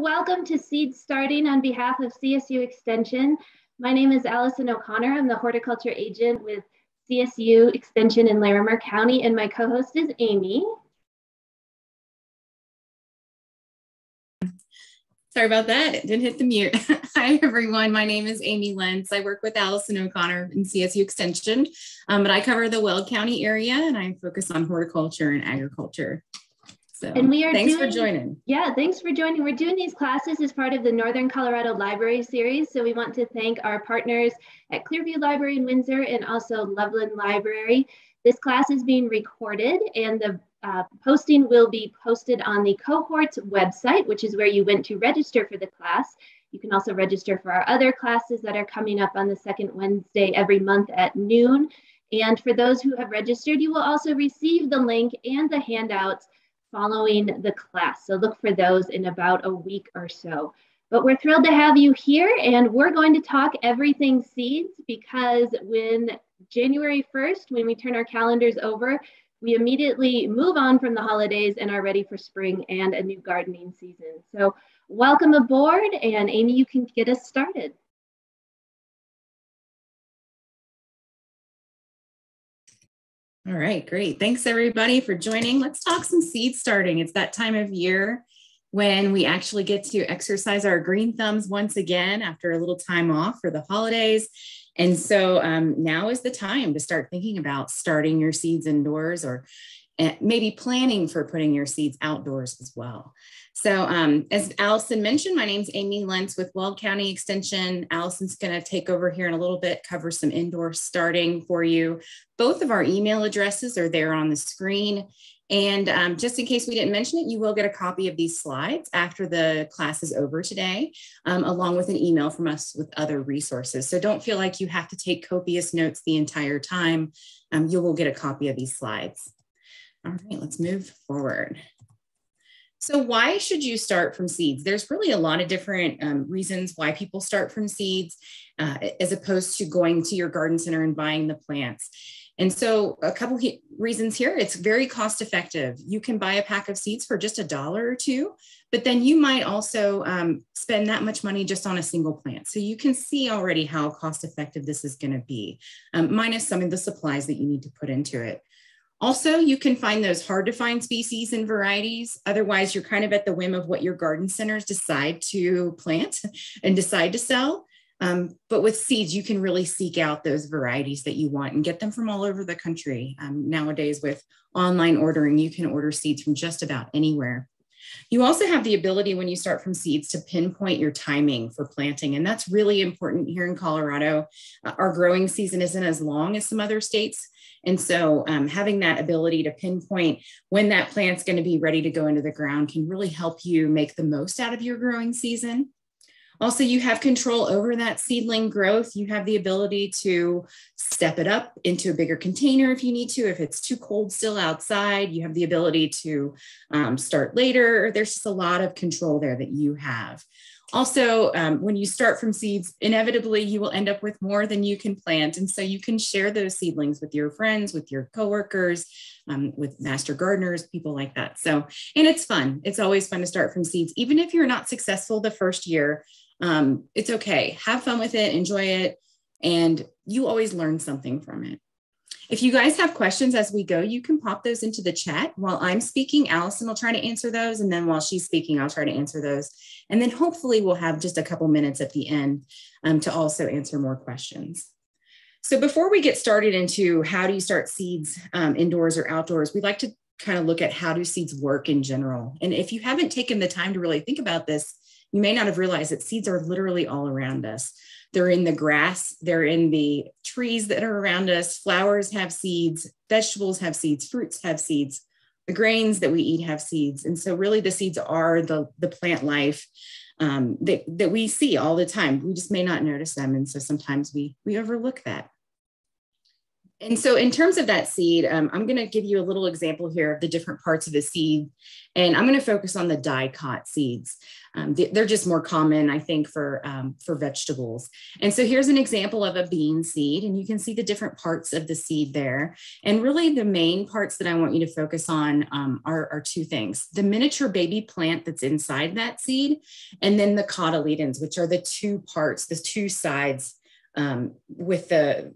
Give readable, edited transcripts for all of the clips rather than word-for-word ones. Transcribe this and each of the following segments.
Welcome to Seed Starting on behalf of CSU Extension. My name is Alison O'Connor. I'm the horticulture agent with CSU Extension in Larimer County, and my co-host is Amy. Sorry about that. It didn't hit the mute. Hi, everyone. My name is Amy Lentz. I work with Alison O'Connor in CSU Extension, but I cover the Weld County area, and I focus on horticulture and agriculture. So, and we are thanks for joining. Yeah, thanks for joining. We're doing these classes as part of the Northern Colorado Library Series. So we want to thank our partners at Clearview Library in Windsor and also Loveland Library. This class is being recorded, and the posting will be posted on the cohort's website, which is where you went to register for the class. You can also register for our other classes that are coming up on the second Wednesday every month at noon. And for those who have registered, you will also receive the link and the handouts following the class. So look for those in about a week or so. But we're thrilled to have you here, and we're going to talk everything seeds, because when January 1st, when we turn our calendars over, we immediately move on from the holidays and are ready for spring and a new gardening season. So welcome aboard, and Amy, you can get us started. All right, great. Thanks everybody for joining. Let's talk some seed starting. It's that time of year when we actually get to exercise our green thumbs once again after a little time off for the holidays. And so now is the time to start thinking about starting your seeds indoors, or maybe planning for putting your seeds outdoors as well. So as Alison mentioned, my name's Amy Lentz with Weld County Extension. Alison's going to take over here in a little bit, cover some indoor starting for you. Both of our email addresses are there on the screen. And just in case we didn't mention it, you will get a copy of these slides after the class is over today, along with an email from us with other resources. So don't feel like you have to take copious notes the entire time. You will get a copy of these slides. All right, let's move forward. So why should you start from seeds? There's really a lot of different reasons why people start from seeds, as opposed to going to your garden center and buying the plants. And so a couple of reasons here: it's very cost effective. You can buy a pack of seeds for just $1 or $2, but then you might also spend that much money just on a single plant. So you can see already how cost effective this is going to be, minus some of the supplies that you need to put into it. Also, you can find those hard to find species and varieties. Otherwise, you're kind of at the whim of what your garden centers decide to plant and decide to sell. But with seeds, you can really seek out those varieties that you want and get them from all over the country. Nowadays, with online ordering, you can order seeds from just about anywhere. You also have the ability, when you start from seeds, to pinpoint your timing for planting. And that's really important here in Colorado. Our growing season isn't as long as some other states. And so having that ability to pinpoint when that plant's going to be ready to go into the ground can really help you make the most out of your growing season. Also, you have control over that seedling growth. You have the ability to step it up into a bigger container if you need to. If it's too cold still outside, you have the ability to start later. There's just a lot of control there that you have. Also, when you start from seeds, inevitably you will end up with more than you can plant. And so you can share those seedlings with your friends, with your coworkers, with master gardeners, people like that. So, and it's fun. It's always fun to start from seeds. Even if you're not successful the first year, it's okay. Have fun with it, enjoy it, and you always learn something from it. If you guys have questions as we go, you can pop those into the chat. While I'm speaking, Alison will try to answer those. And then while she's speaking, I'll try to answer those. And then hopefully we'll have just a couple minutes at the end to also answer more questions. So before we get started into how do you start seeds indoors or outdoors, we'd like to kind of look at how do seeds work in general. And if you haven't taken the time to really think about this, you may not have realized that seeds are literally all around us. They're in the grass, they're in the trees that are around us. Flowers have seeds, vegetables have seeds, fruits have seeds, the grains that we eat have seeds. And so really the seeds are the plant life that we see all the time. We just may not notice them. And so sometimes we overlook that. And so in terms of that seed, I'm going to give you a little example here of the different parts of the seed. And I'm going to focus on the dicot seeds. They're just more common, I think, for vegetables. And so here's an example of a bean seed, and you can see the different parts of the seed there. And really the main parts that I want you to focus on are two things: the miniature baby plant that's inside that seed, and then the cotyledons, which are the two parts, the two sides with the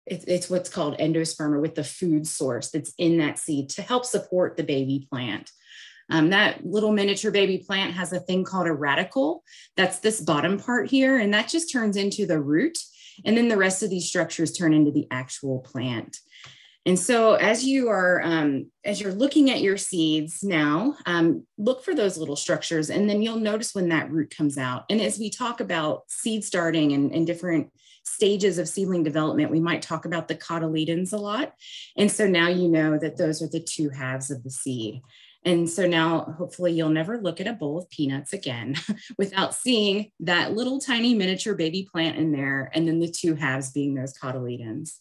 it's what's called endosperm, or with the food source that's in that seed to help support the baby plant. That little miniature baby plant has a thing called a radicle. That's this bottom part here, and that just turns into the root. And then the rest of these structures turn into the actual plant. And so as you're looking at your seeds now, look for those little structures, and then you'll notice when that root comes out. And as we talk about seed starting and different stages of seedling development, we might talk about the cotyledons a lot. And so now you know that those are the two halves of the seed. And so now hopefully you'll never look at a bowl of peanuts again without seeing that little tiny miniature baby plant in there, and then the two halves being those cotyledons.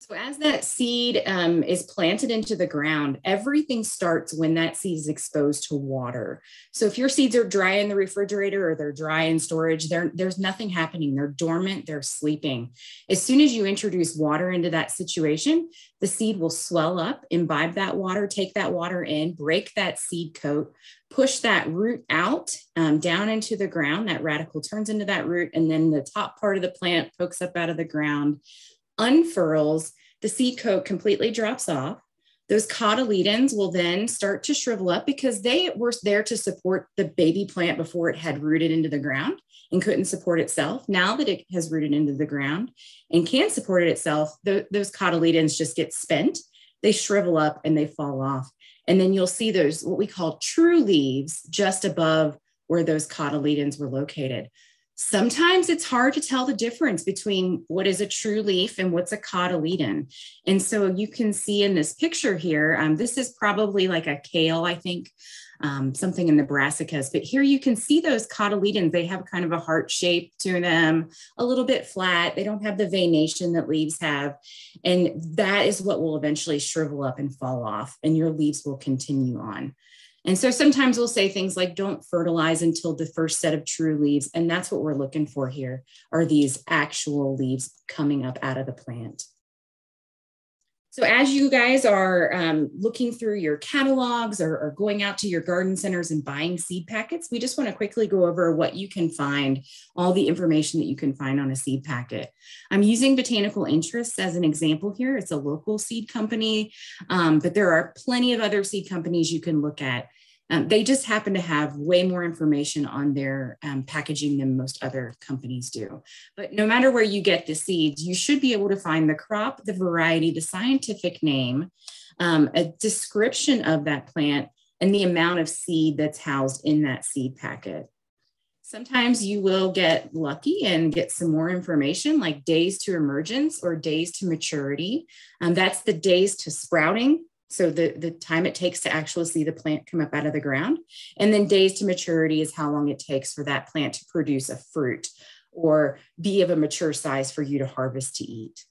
So as that seed is planted into the ground, everything starts when that seed is exposed to water. So if your seeds are dry in the refrigerator or they're dry in storage, there's nothing happening. They're dormant, they're sleeping. As soon as you introduce water into that situation, the seed will swell up, imbibe that water, take that water in, break that seed coat, push that root out down into the ground. That radicle turns into that root, and then the top part of the plant pokes up out of the ground, unfurls, the seed coat completely drops off. Those cotyledons will then start to shrivel up because they were there to support the baby plant before it had rooted into the ground and couldn't support itself. Now that it has rooted into the ground and can support it itself, those cotyledons just get spent. They shrivel up and they fall off. And then you'll see those, what we call true leaves, just above where those cotyledons were located. Sometimes it's hard to tell the difference between what is a true leaf and what's a cotyledon. And so you can see in this picture here, this is probably like a kale, I think, something in the brassicas. But here you can see those cotyledons. They have kind of a heart shape to them, a little bit flat. They don't have the veination that leaves have. And that is what will eventually shrivel up and fall off, and your leaves will continue on. And so sometimes we'll say things like, don't fertilize until the first set of true leaves. And that's what we're looking for here, are these actual leaves coming up out of the plant. So as you guys are looking through your catalogs or going out to your garden centers and buying seed packets, we just want to quickly go over what you can find, all the information that you can find on a seed packet. I'm using Botanical Interests as an example here. It's a local seed company, but there are plenty of other seed companies you can look at. They just happen to have way more information on their packaging than most other companies do. But no matter where you get the seeds, you should be able to find the crop, the variety, the scientific name, a description of that plant, and the amount of seed that's housed in that seed packet. Sometimes you will get lucky and get some more information, like days to emergence or days to maturity. That's the days to sprouting. So the time it takes to actually see the plant come up out of the ground. And then days to maturity is how long it takes for that plant to produce a fruit or be of a mature size for you to harvest to eat.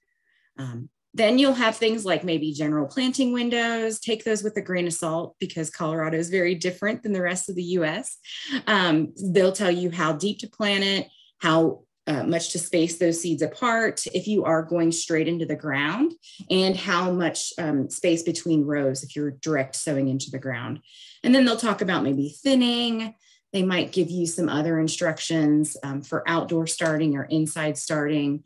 Then you'll have things like maybe general planting windows. Take those with a grain of salt because Colorado is very different than the rest of the US. They'll tell you how deep to plant it, how much to space those seeds apart if you are going straight into the ground, and how much space between rows if you're direct sowing into the ground. And then they'll talk about maybe thinning. They might give you some other instructions for outdoor starting or inside starting.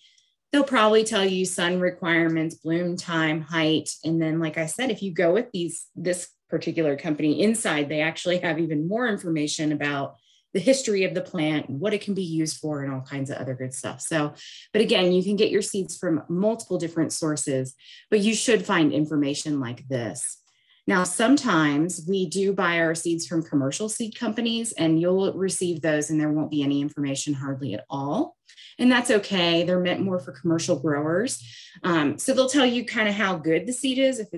They'll probably tell you sun requirements, bloom time, height. And then, like I said, if you go with this particular company inside, they actually have even more information about the history of the plant and what it can be used for and all kinds of other good stuff. So, but again, you can get your seeds from multiple different sources, but you should find information like this. Now, sometimes we do buy our seeds from commercial seed companies, and you'll receive those and there won't be any information hardly at all. And that's okay. They're meant more for commercial growers. So they'll tell you kind of how good the seed is, if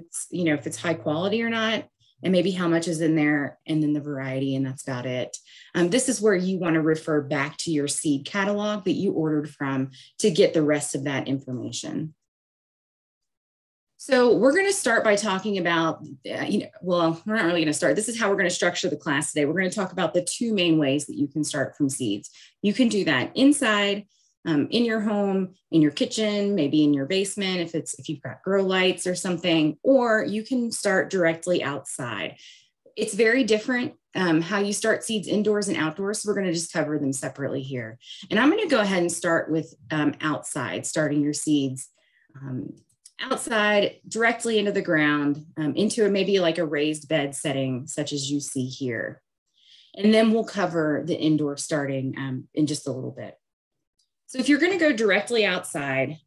it's high quality or not, and maybe how much is in there, and then the variety, and that's about it. This is where you want to refer back to your seed catalog that you ordered from to get the rest of that information. So we're going to start by talking about, well, we're not really going to start. This is how we're going to structure the class today. We're going to talk about the two main ways that you can start from seeds. You can do that inside, in your home, in your kitchen, maybe in your basement, if you've got grow lights or something, or you can start directly outside. It's very different how you start seeds indoors and outdoors. So we're going to just cover them separately here. And I'm going to go ahead and start with outside, starting your seeds outside directly into the ground, into maybe like a raised bed setting, such as you see here. And then we'll cover the indoor starting in just a little bit. So if you're going to go directly outside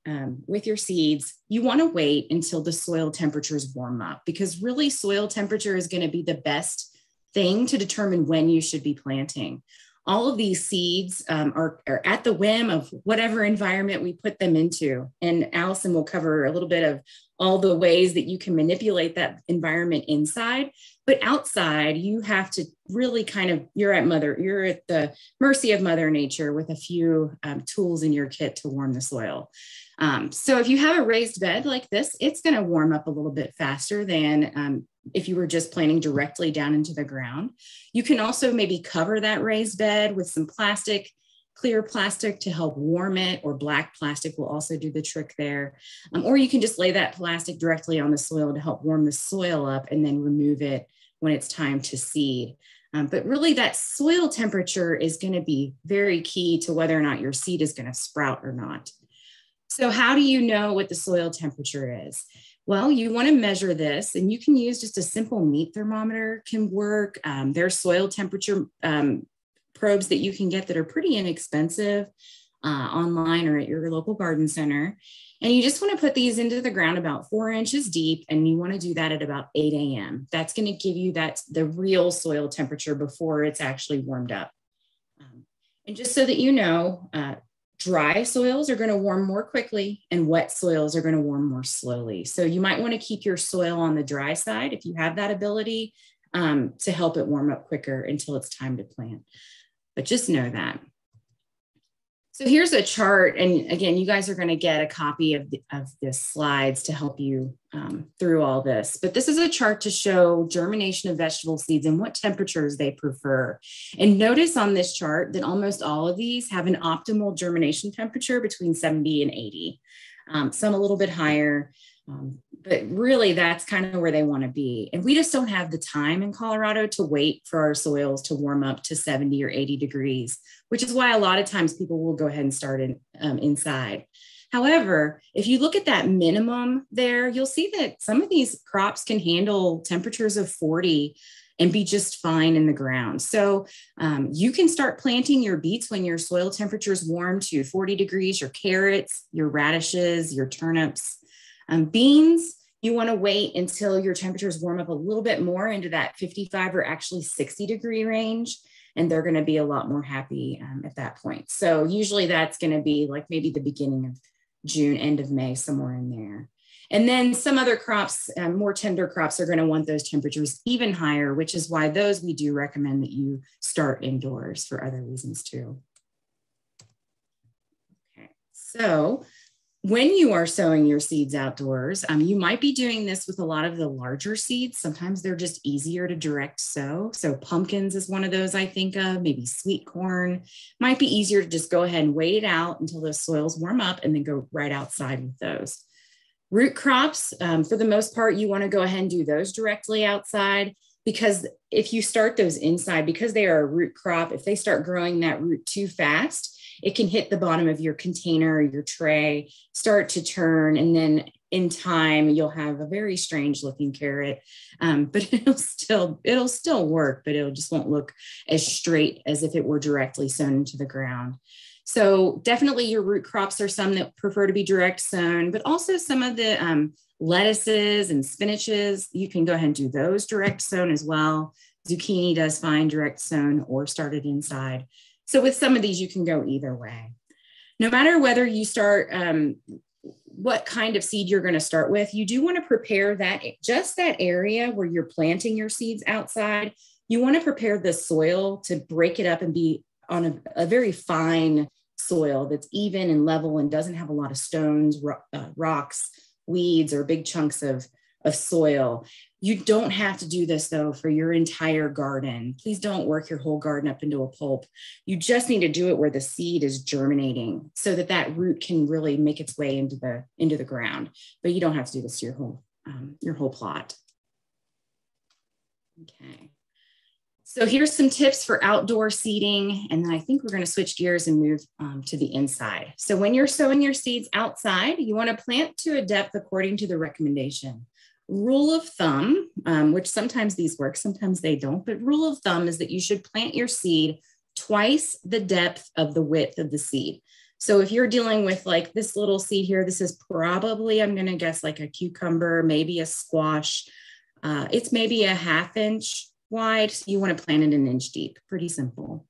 with your seeds, you want to wait until the soil temperatures warm up, because really soil temperature is going to be the best thing to determine when you should be planting. All of these seeds are at the whim of whatever environment we put them into. And Alison will cover a little bit of all the ways that you can manipulate that environment inside. But outside, you have to really you're at the mercy of Mother Nature with a few tools in your kit to warm the soil. So if you have a raised bed like this, it's going to warm up a little bit faster than if you were just planting directly down into the ground. You can also maybe cover that raised bed with some plastic, clear plastic to help warm it, or black plastic will also do the trick there. Or you can just lay that plastic directly on the soil to help warm the soil up and then remove it when it's time to seed. But really that soil temperature is going to be very key to whether or not your seed is going to sprout or not. So how do you know what the soil temperature is? Well, you want to measure this, and you can use just a simple meat thermometer can work. There's soil temperature probes that you can get that are pretty inexpensive online or at your local garden center. And you just want to put these into the ground about 4 inches deep, and you want to do that at about 8 a.m. That's going to give you the real soil temperature before it's actually warmed up. And just so that you know, dry soils are going to warm more quickly and wet soils are going to warm more slowly. So you might want to keep your soil on the dry side if you have that ability to help it warm up quicker until it's time to plant. But just know that. So here's a chart. And again, you guys are going to get a copy of the slides to help you through all this. But this is a chart to show germination of vegetable seeds and what temperatures they prefer. And notice on this chart that almost all of these have an optimal germination temperature between 70 and 80. Some a little bit higher. But really that's kind of where they want to be. And we just don't have the time in Colorado to wait for our soils to warm up to 70 or 80 degrees, which is why a lot of times people will go ahead and start inside. However, if you look at that minimum there, you'll see that some of these crops can handle temperatures of 40 and be just fine in the ground. So you can start planting your beets when your soil temperature is warm to 40 degrees, your carrots, your radishes, your turnips. Beans, you want to wait until your temperatures warm up a little bit more into that 55 or actually 60 degree range, and they're going to be a lot more happy at that point. So usually that's going to be like maybe the beginning of June, end of May, somewhere in there. And then some other crops, more tender crops, are going to want those temperatures even higher, which is why those we do recommend that you start indoors for other reasons too. Okay, so when you are sowing your seeds outdoors, you might be doing this with a lot of the larger seeds. Sometimes they're just easier to direct sow. So pumpkins is one of those I think of, maybe sweet corn. Might be easier to just go ahead and wait it out until the soils warm up and then go right outside with those. Root crops, for the most part, you want to go ahead and do those directly outside, because if you start those inside, because they are a root crop, if they start growing that root too fast, it can hit the bottom of your container or your tray, start to turn, and then in time you'll have a very strange looking carrot. But it'll still work, but it just won't look as straight as if it were directly sown into the ground. So definitely your root crops are some that prefer to be direct sown, but also some of the lettuces and spinaches, you can go ahead and do those direct sown as well. Zucchini does fine direct sown or started inside. So with some of these, you can go either way. No matter whether you start, what kind of seed you're going to start with, you do want to prepare that, just that area where you're planting your seeds outside. You want to prepare the soil to break it up and be on a very fine soil that's even and level and doesn't have a lot of stones, rocks, weeds or big chunks of soil. You don't have to do this though for your entire garden. Please don't work your whole garden up into a pulp. You just need to do it where the seed is germinating so that that root can really make its way into the ground. But you don't have to do this to your whole plot. Okay. So here's some tips for outdoor seeding. And then I think we're going to switch gears and move to the inside. So when you're sowing your seeds outside, you want to plant to a depth according to the recommendation. Rule of thumb, which sometimes these work, sometimes they don't, but rule of thumb is that you should plant your seed twice the depth of the width of the seed. So if you're dealing with like this little seed here, this is probably, I'm going to guess like a cucumber, maybe a squash. It's maybe a 1/2 inch wide. So you want to plant it 1 inch deep, pretty simple.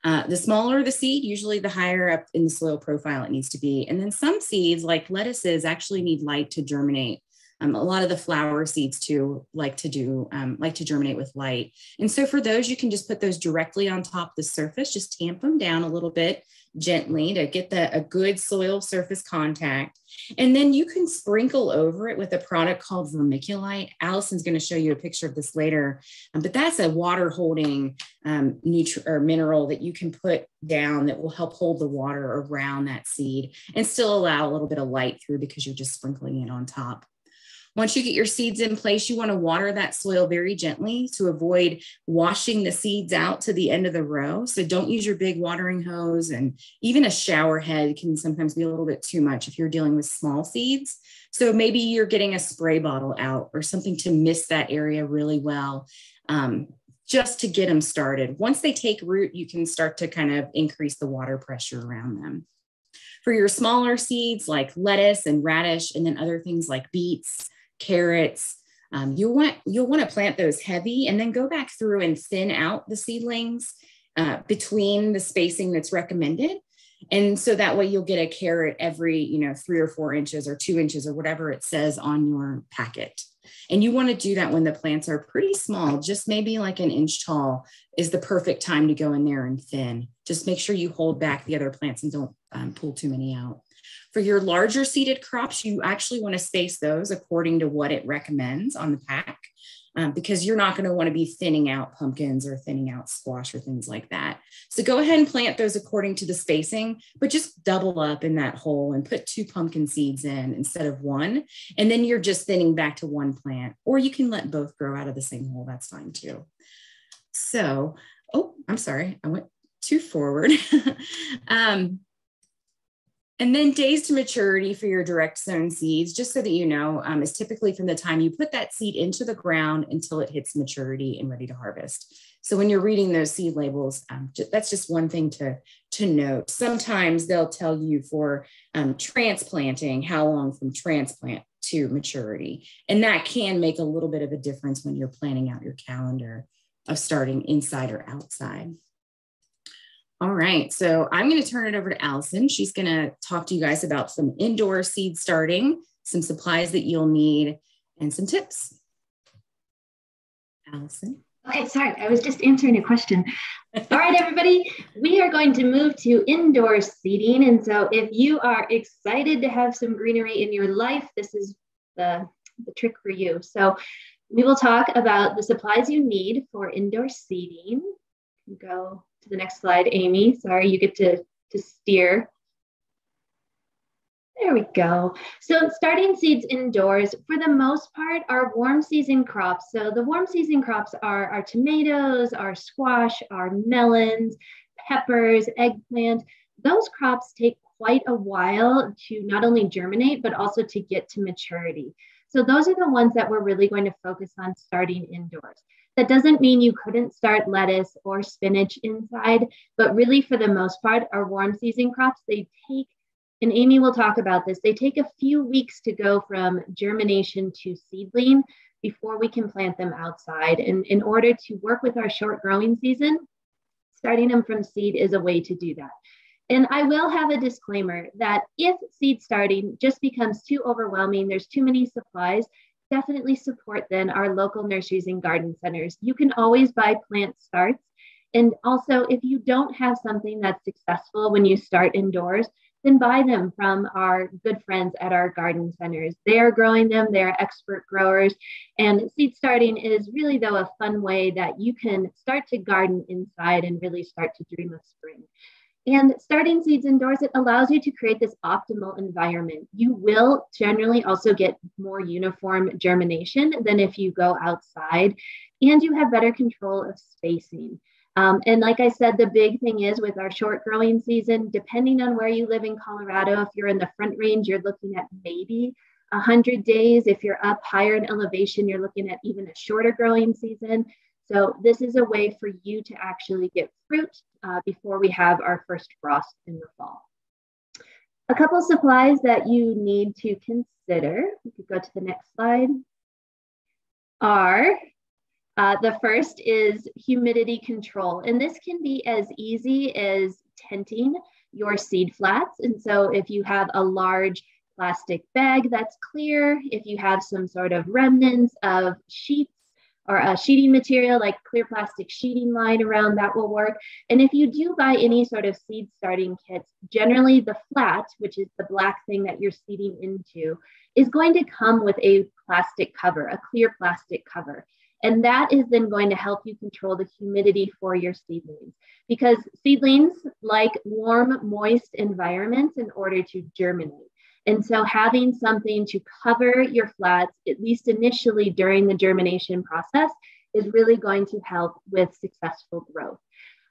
The smaller the seed, usually the higher up in the soil profile it needs to be. And then some seeds like lettuces actually need light to germinate. A lot of the flower seeds too like to germinate with light. And so for those, you can just put those directly on top of the surface, just tamp them down a little bit gently to get a good soil surface contact. And then you can sprinkle over it with a product called vermiculite. Allison's going to show you a picture of this later, but that's a water holding mineral that you can put down that will help hold the water around that seed and still allow a little bit of light through because you're just sprinkling it on top. Once you get your seeds in place, you want to water that soil very gently to avoid washing the seeds out to the end of the row. So don't use your big watering hose, and even a shower head can sometimes be a little bit too much if you're dealing with small seeds. So maybe you're getting a spray bottle out or something to mist that area really well, just to get them started. Once they take root, you can start to kind of increase the water pressure around them. For your smaller seeds like lettuce and radish, and then other things like beets, carrots, you'll want to plant those heavy and then go back through and thin out the seedlings between the spacing that's recommended. And so that way you'll get a carrot every, 3 or 4 inches or 2 inches or whatever it says on your packet. And you want to do that when the plants are pretty small, just maybe like 1 inch tall is the perfect time to go in there and thin. Just make sure you hold back the other plants and don't pull too many out. For your larger seeded crops, you actually want to space those according to what it recommends on the pack, because you're not going to want to be thinning out pumpkins or thinning out squash or things like that. So go ahead and plant those according to the spacing, but just double up in that hole and put 2 pumpkin seeds in instead of 1. And then you're just thinning back to 1 plant, or you can let both grow out of the same hole. That's fine too. So, oh, I'm sorry. I went too forward. And then days to maturity for your direct sown seeds, just so that you know, is typically from the time you put that seed into the ground until it hits maturity and ready to harvest. So when you're reading those seed labels, that's just one thing to note. Sometimes they'll tell you for transplanting, how long from transplant to maturity. And that can make a little bit of a difference when you're planning out your calendar of starting inside or outside. All right, so I'm going to turn it over to Allison. She's going to talk to you guys about some indoor seed starting, some supplies that you'll need, and some tips. Allison. Okay, sorry, I was just answering a question. All right, everybody, we are going to move to indoor seeding. And so if you are excited to have some greenery in your life, this is the trick for you. So we will talk about the supplies you need for indoor seeding. You can go to the next slide, Amy. Sorry, you get to steer. There we go. So starting seeds indoors, for the most part, are warm season crops. So the warm season crops are our tomatoes, our squash, our melons, peppers, eggplant. Those crops take quite a while to not only germinate, but also to get to maturity. So those are the ones that we're really going to focus on starting indoors. That doesn't mean you couldn't start lettuce or spinach inside, but really for the most part, our warm season crops, they take, and Amy will talk about this, they take a few weeks to go from germination to seedling before we can plant them outside. And in order to work with our short growing season, starting them from seed is a way to do that. And I will have a disclaimer that if seed starting just becomes too overwhelming, there's too many supplies, definitely support then our local nurseries and garden centers. You can always buy plant starts. And also, if you don't have something that's successful when you start indoors, then buy them from our good friends at our garden centers. They are growing them, they're expert growers. And seed starting is really, though, a fun way that you can start to garden inside and really start to dream of spring. And starting seeds indoors, it allows you to create this optimal environment. You will generally also get more uniform germination than if you go outside, and you have better control of spacing. And like I said, the big thing is with our short growing season, depending on where you live in Colorado, if you're in the Front Range, you're looking at maybe 100 days. If you're up higher in elevation, you're looking at even a shorter growing season. So this is a way for you to actually get fruit before we have our first frost in the fall. A couple supplies that you need to consider, we could go to the next slide, are the first is humidity control. And this can be as easy as tenting your seed flats. And so if you have a large plastic bag that's clear, if you have some sort of remnants of sheets or a sheeting material like clear plastic sheeting line around, that will work. And if you do buy any sort of seed starting kits, generally the flat, which is the black thing that you're seeding into, is going to come with a plastic cover, a clear plastic cover. And that is then going to help you control the humidity for your seedlings, because seedlings like warm, moist environments in order to germinate. And so having something to cover your flats, at least initially during the germination process, is really going to help with successful growth.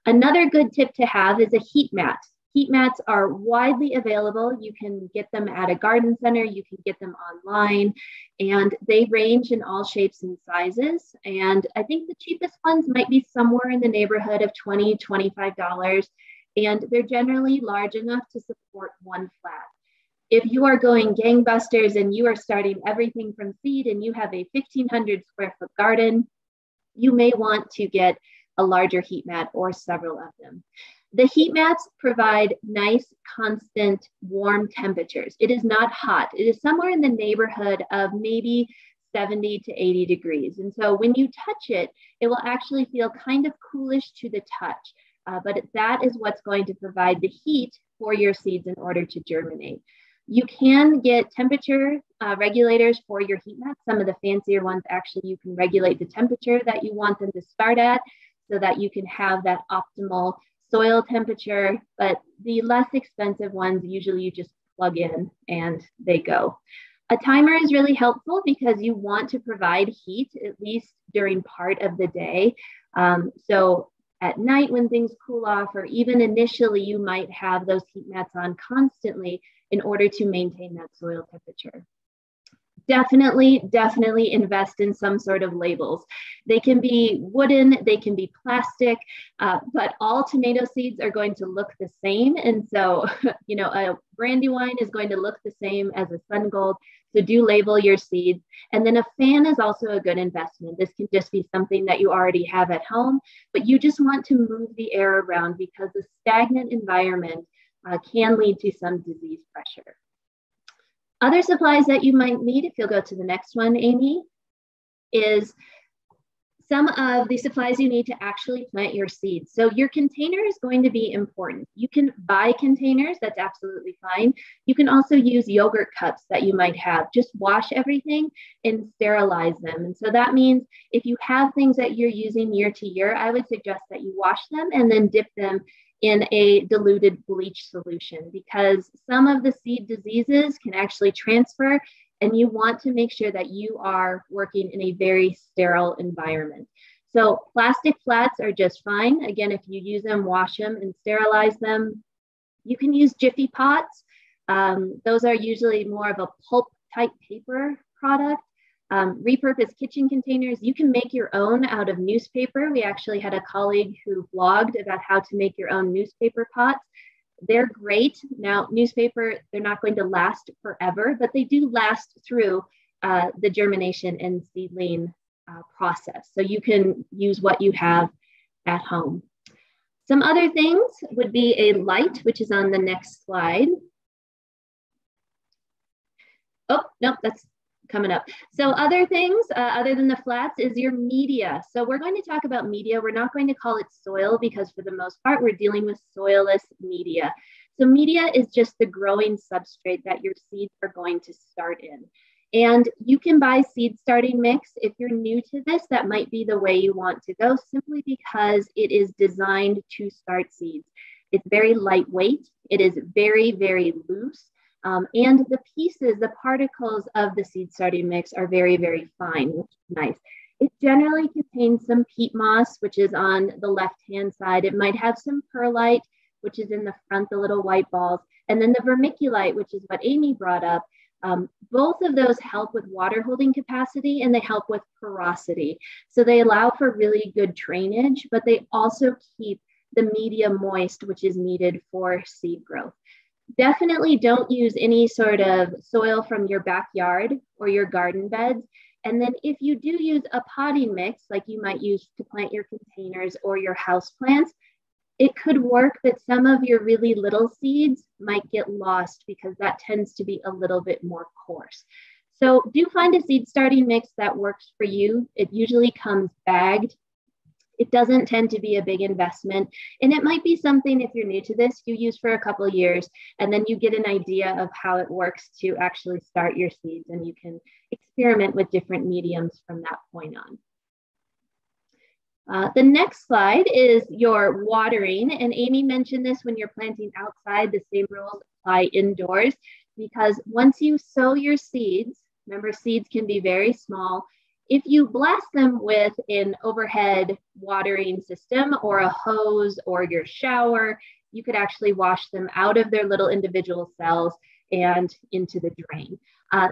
Another good tip to have is a heat mat. Heat mats are widely available. You can get them at a garden center, you can get them online, and they range in all shapes and sizes. And I think the cheapest ones might be somewhere in the neighborhood of $20, $25, and they're generally large enough to support one flat. If you are going gangbusters and you are starting everything from seed and you have a 1,500 square foot garden, you may want to get a larger heat mat or several of them. The heat mats provide nice, constant, warm temperatures. It is not hot. It is somewhere in the neighborhood of maybe 70 to 80 degrees. And so when you touch it, it will actually feel kind of coolish to the touch, but that is what's going to provide the heat for your seeds in order to germinate. You can get temperature regulators for your heat mats. Some of the fancier ones, actually, you can regulate the temperature that you want them to start at so that you can have that optimal soil temperature. But the less expensive ones, usually you just plug in and they go. A timer is really helpful because you want to provide heat at least during part of the day. So at night when things cool off, or even initially, you might have those heat mats on constantly in order to maintain that soil temperature. Definitely invest in some sort of labels. They can be wooden, they can be plastic, but all tomato seeds are going to look the same. And so, you know, a Brandywine is going to look the same as a Sun Gold. So do label your seeds. And then a fan is also a good investment. This can just be something that you already have at home, but you just want to move the air around because the stagnant environment can lead to some disease pressure. Other supplies that you might need, if you'll go to the next one, Amy, is some of the supplies you need to actually plant your seeds. So your container is going to be important. You can buy containers, that's absolutely fine. You can also use yogurt cups that you might have. Just wash everything and sterilize them. And so that means if you have things that you're using year to year, I would suggest that you wash them and then dip them in a diluted bleach solution, because some of the seed diseases can actually transfer, and you want to make sure that you are working in a very sterile environment. So plastic flats are just fine. Again, if you use them, wash them and sterilize them. You can use Jiffy pots. Those are usually more of a pulp type paper product. Repurposed kitchen containers, you can make your own out of newspaper. We actually had a colleague who blogged about how to make your own newspaper pots. They're great. Now, newspaper, they're not going to last forever, but they do last through the germination and seedling process. So you can use what you have at home. Some other things would be a light, which is on the next slide. Oh, nope, that's coming up. So other things, other than the flats, is your media. So we're going to talk about media. We're not going to call it soil because for the most part, we're dealing with soilless media. So media is just the growing substrate that your seeds are going to start in. And you can buy seed starting mix. If you're new to this, that might be the way you want to go, simply because it is designed to start seeds. It's very lightweight. It is very, very loose. And the pieces, the particles of the seed starting mix are very, very fine, which is nice. It generally contains some peat moss, which is on the left-hand side. It might have some perlite, which is in the front, the little white balls, and then the vermiculite, which is what Amy brought up. Both of those help with water holding capacity, and they help with porosity. So they allow for really good drainage, but they also keep the media moist, which is needed for seed growth. Definitely don't use any sort of soil from your backyard or your garden beds. And then if you do use a potting mix, like you might use to plant your containers or your house plants, it could work, but some of your really little seeds might get lost because that tends to be a little bit more coarse. So do find a seed starting mix that works for you. It usually comes bagged. It doesn't tend to be a big investment. And it might be something, if you're new to this, you use for a couple of years, and then you get an idea of how it works to actually start your seeds, and you can experiment with different mediums from that point on. The next slide is your watering, and Amy mentioned this: when you're planting outside, the same rules apply indoors, because once you sow your seeds, remember seeds can be very small. If you blast them with an overhead watering system or a hose or your shower, you could actually wash them out of their little individual cells and into the drain.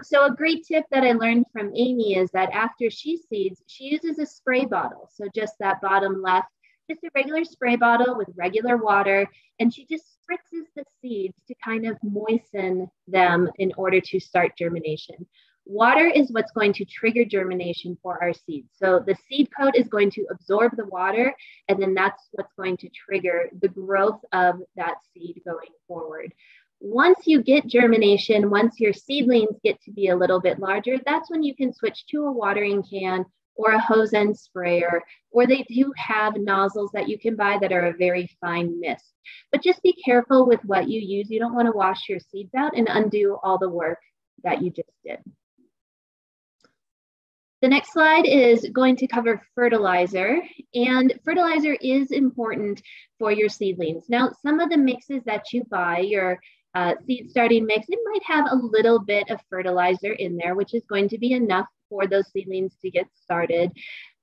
So a great tip that I learned from Amy is that after she seeds, she uses a spray bottle. So just that bottom left, just a regular spray bottle with regular water, and she just spritzes the seeds to kind of moisten them in order to start germination. Water is what's going to trigger germination for our seeds. So the seed coat is going to absorb the water, and then that's what's going to trigger the growth of that seed going forward. Once you get germination, once your seedlings get to be a little bit larger, that's when you can switch to a watering can or a hose end sprayer, or they do have nozzles that you can buy that are a very fine mist. But just be careful with what you use. You don't want to wash your seeds out and undo all the work that you just did. The next slide is going to cover fertilizer, and fertilizer is important for your seedlings. Now, some of the mixes that you buy, your seed starting mix, it might have a little bit of fertilizer in there, which is going to be enough for those seedlings to get started.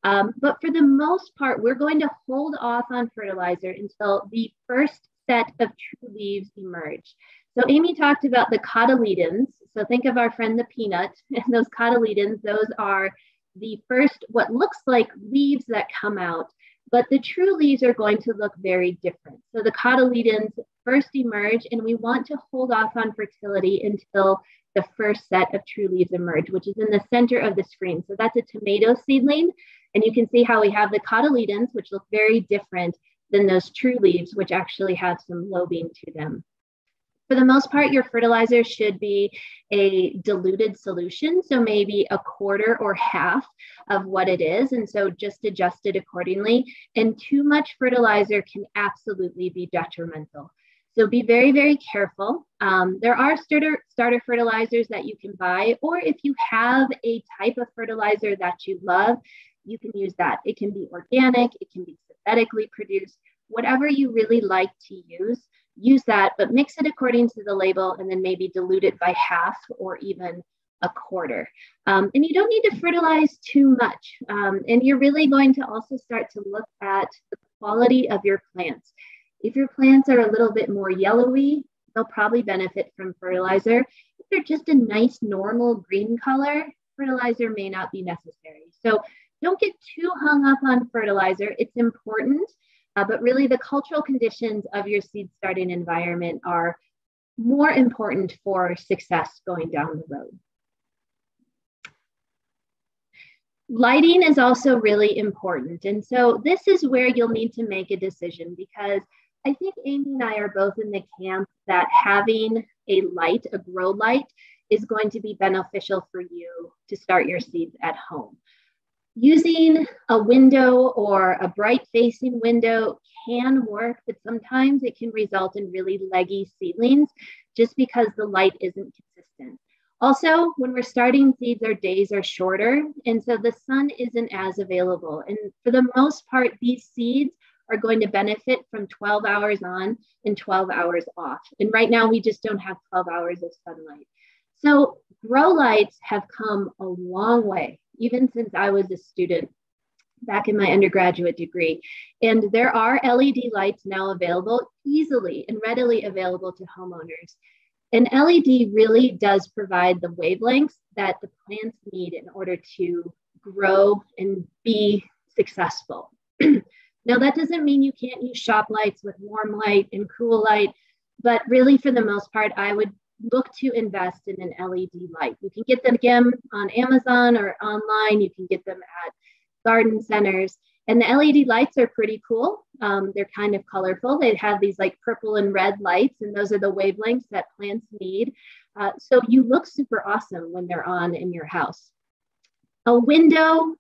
But for the most part, we're going to hold off on fertilizer until the first set of true leaves emerge. So Amy talked about the cotyledons. So think of our friend the peanut, and those cotyledons, those are the first, what looks like leaves that come out, but the true leaves are going to look very different. So the cotyledons first emerge, and we want to hold off on fertility until the first set of true leaves emerge, which is in the center of the screen. So that's a tomato seedling, and you can see how we have the cotyledons, which look very different than those true leaves, which actually have some lobing to them. For the most part, your fertilizer should be a diluted solution, so maybe a quarter or half of what it is, and so just adjust it accordingly. And too much fertilizer can absolutely be detrimental. So be very, very careful. There are starter fertilizers that you can buy, or if you have a type of fertilizer that you love, you can use that. It can be organic, it can be synthetically produced, whatever you really like to use that, but mix it according to the label, and then maybe dilute it by half or even a quarter. And you don't need to fertilize too much. And you're really going to also start to look at the quality of your plants. If your plants are a little bit more yellowy, they'll probably benefit from fertilizer. If they're just a nice normal green color, fertilizer may not be necessary. So don't get too hung up on fertilizer. It's important. But really the cultural conditions of your seed starting environment are more important for success going down the road. Lighting is also really important. And so this is where you'll need to make a decision, because I think Amy and I are both in the camp that having a light, a grow light, is going to be beneficial for you to start your seeds at home. Using a window or a bright facing window can work, but sometimes it can result in really leggy seedlings just because the light isn't consistent. Also, when we're starting seeds, our days are shorter, and so the sun isn't as available. And for the most part, these seeds are going to benefit from 12 hours on and 12 hours off. And right now, we just don't have 12 hours of sunlight. So grow lights have come a long way, even since I was a student back in my undergraduate degree. And there are LED lights now available, easily and readily available to homeowners. An LED really does provide the wavelengths that the plants need in order to grow and be successful. Now, that doesn't mean you can't use shop lights with warm light and cool light, but really for the most part, I would look to invest in an LED light. You can get them again on Amazon or online. You can get them at garden centers. And the LED lights are pretty cool. They're kind of colorful. They have these like purple and red lights, and those are the wavelengths that plants need. So you look super awesome when they're on in your house. A window,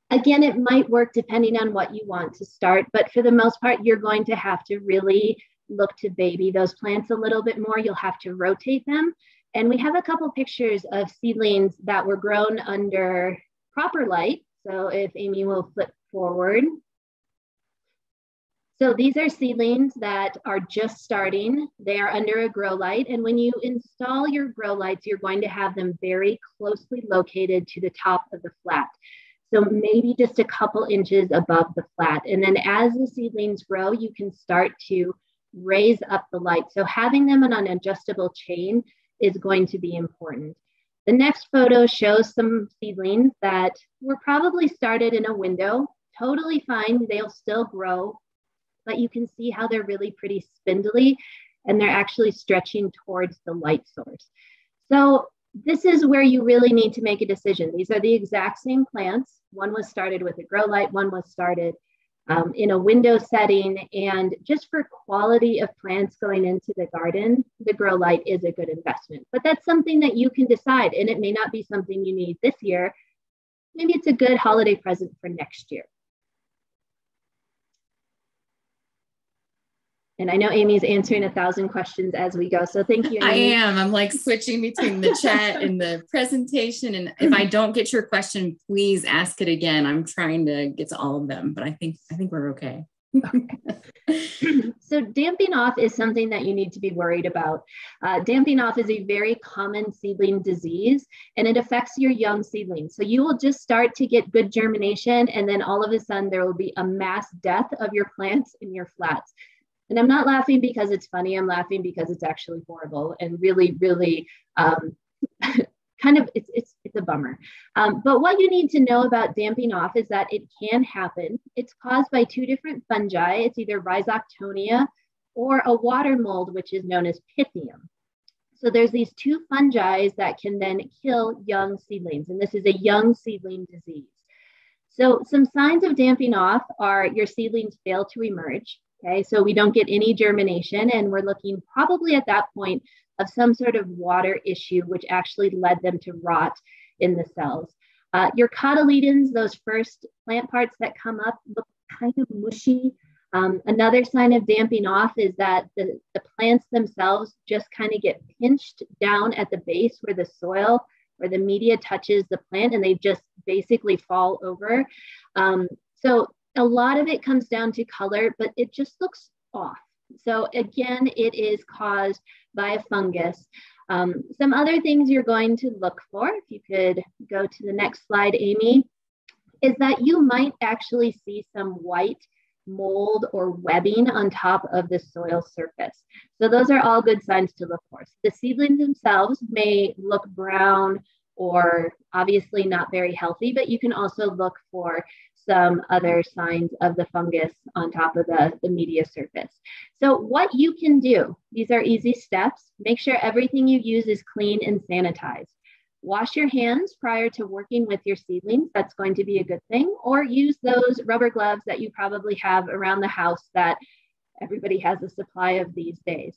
again, it might work depending on what you want to start, but for the most part, you're going to have to really look to baby those plants a little bit more. You'll have to rotate them. And we have a couple pictures of seedlings that were grown under proper light. So if Amy will flip forward. So these are seedlings that are just starting. They are under a grow light. And when you install your grow lights, you're going to have them very closely located to the top of the flat. So maybe just a couple inches above the flat. And then as the seedlings grow, you can start to raise up the light. So having them on an adjustable chain is going to be important. The next photo shows some seedlings that were probably started in a window, totally fine. They'll still grow, but you can see how they're really pretty spindly and they're actually stretching towards the light source. So this is where you really need to make a decision. These are the exact same plants. One was started with a grow light, one was started in a window setting. And just for quality of plants going into the garden, the grow light is a good investment. But that's something that you can decide, and it may not be something you need this year. Maybe it's a good holiday present for next year. And I know Amy's answering 1,000 questions as we go. So thank you, Amy. I am. I'm like switching between the chat and the presentation. And if I don't get your question, please ask it again. I'm trying to get to all of them, but I think we're okay. So damping off is something that you need to be worried about. Damping off is a very common seedling disease, and it affects your young seedlings. So you will just start to get good germination, and then all of a sudden there will be a mass death of your plants in your flats. And I'm not laughing because it's funny. I'm laughing because it's actually horrible and really, really kind of, it's a bummer. But what you need to know about damping off is that it can happen. It's caused by two different fungi. It's either Rhizoctonia or a water mold, which is known as Pythium. So there's these two fungi that can then kill young seedlings. And this is a young seedling disease. So some signs of damping off are your seedlings fail to emerge. Okay, so we don't get any germination, and we're looking probably at that point of some sort of water issue, which actually led them to rot in the cells. Your cotyledons, those first plant parts that come up, look kind of mushy. Another sign of damping off is that the plants themselves just kind of get pinched down at the base where the soil or the media touches the plant, and they just basically fall over. So a lot of it comes down to color, but it just looks off. So again, it is caused by a fungus. Some other things you're going to look for, if you could go to the next slide, Amy, is that you might actually see some white mold or webbing on top of the soil surface. So those are all good signs to look for. So the seedlings themselves may look brown or obviously not very healthy, but you can also look for some other signs of the fungus on top of the media surface. So what you can do, these are easy steps. Make sure everything you use is clean and sanitized. Wash your hands prior to working with your seedlings. That's going to be a good thing. Or use those rubber gloves that you probably have around the house that everybody has a supply of these days.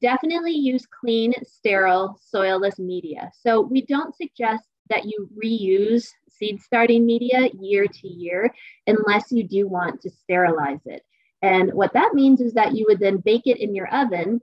Definitely use clean, sterile, soilless media. So we don't suggest that you reuse seed starting media year to year, unless you do want to sterilize it. And what that means is that you would then bake it in your oven.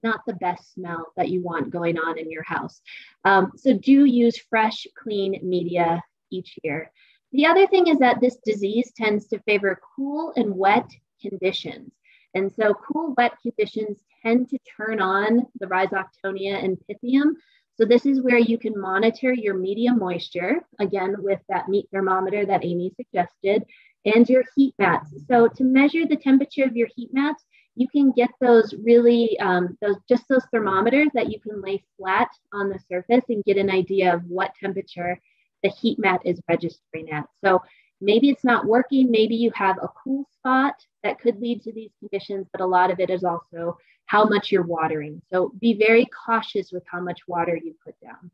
Not the best smell that you want going on in your house. So do use fresh, clean media each year. The other thing is that this disease tends to favor cool and wet conditions. And so cool, wet conditions tend to turn on the Rhizoctonia and Pythium. So this is where you can monitor your media moisture, again, with that meat thermometer that Amy suggested, and your heat mats. So to measure the temperature of your heat mats, you can get those really, those thermometers that you can lay flat on the surface and get an idea of what temperature the heat mat is registering at. So maybe it's not working, maybe you have a cool spot that could lead to these conditions, but a lot of it is also how much you're watering. So be very cautious with how much water you put down.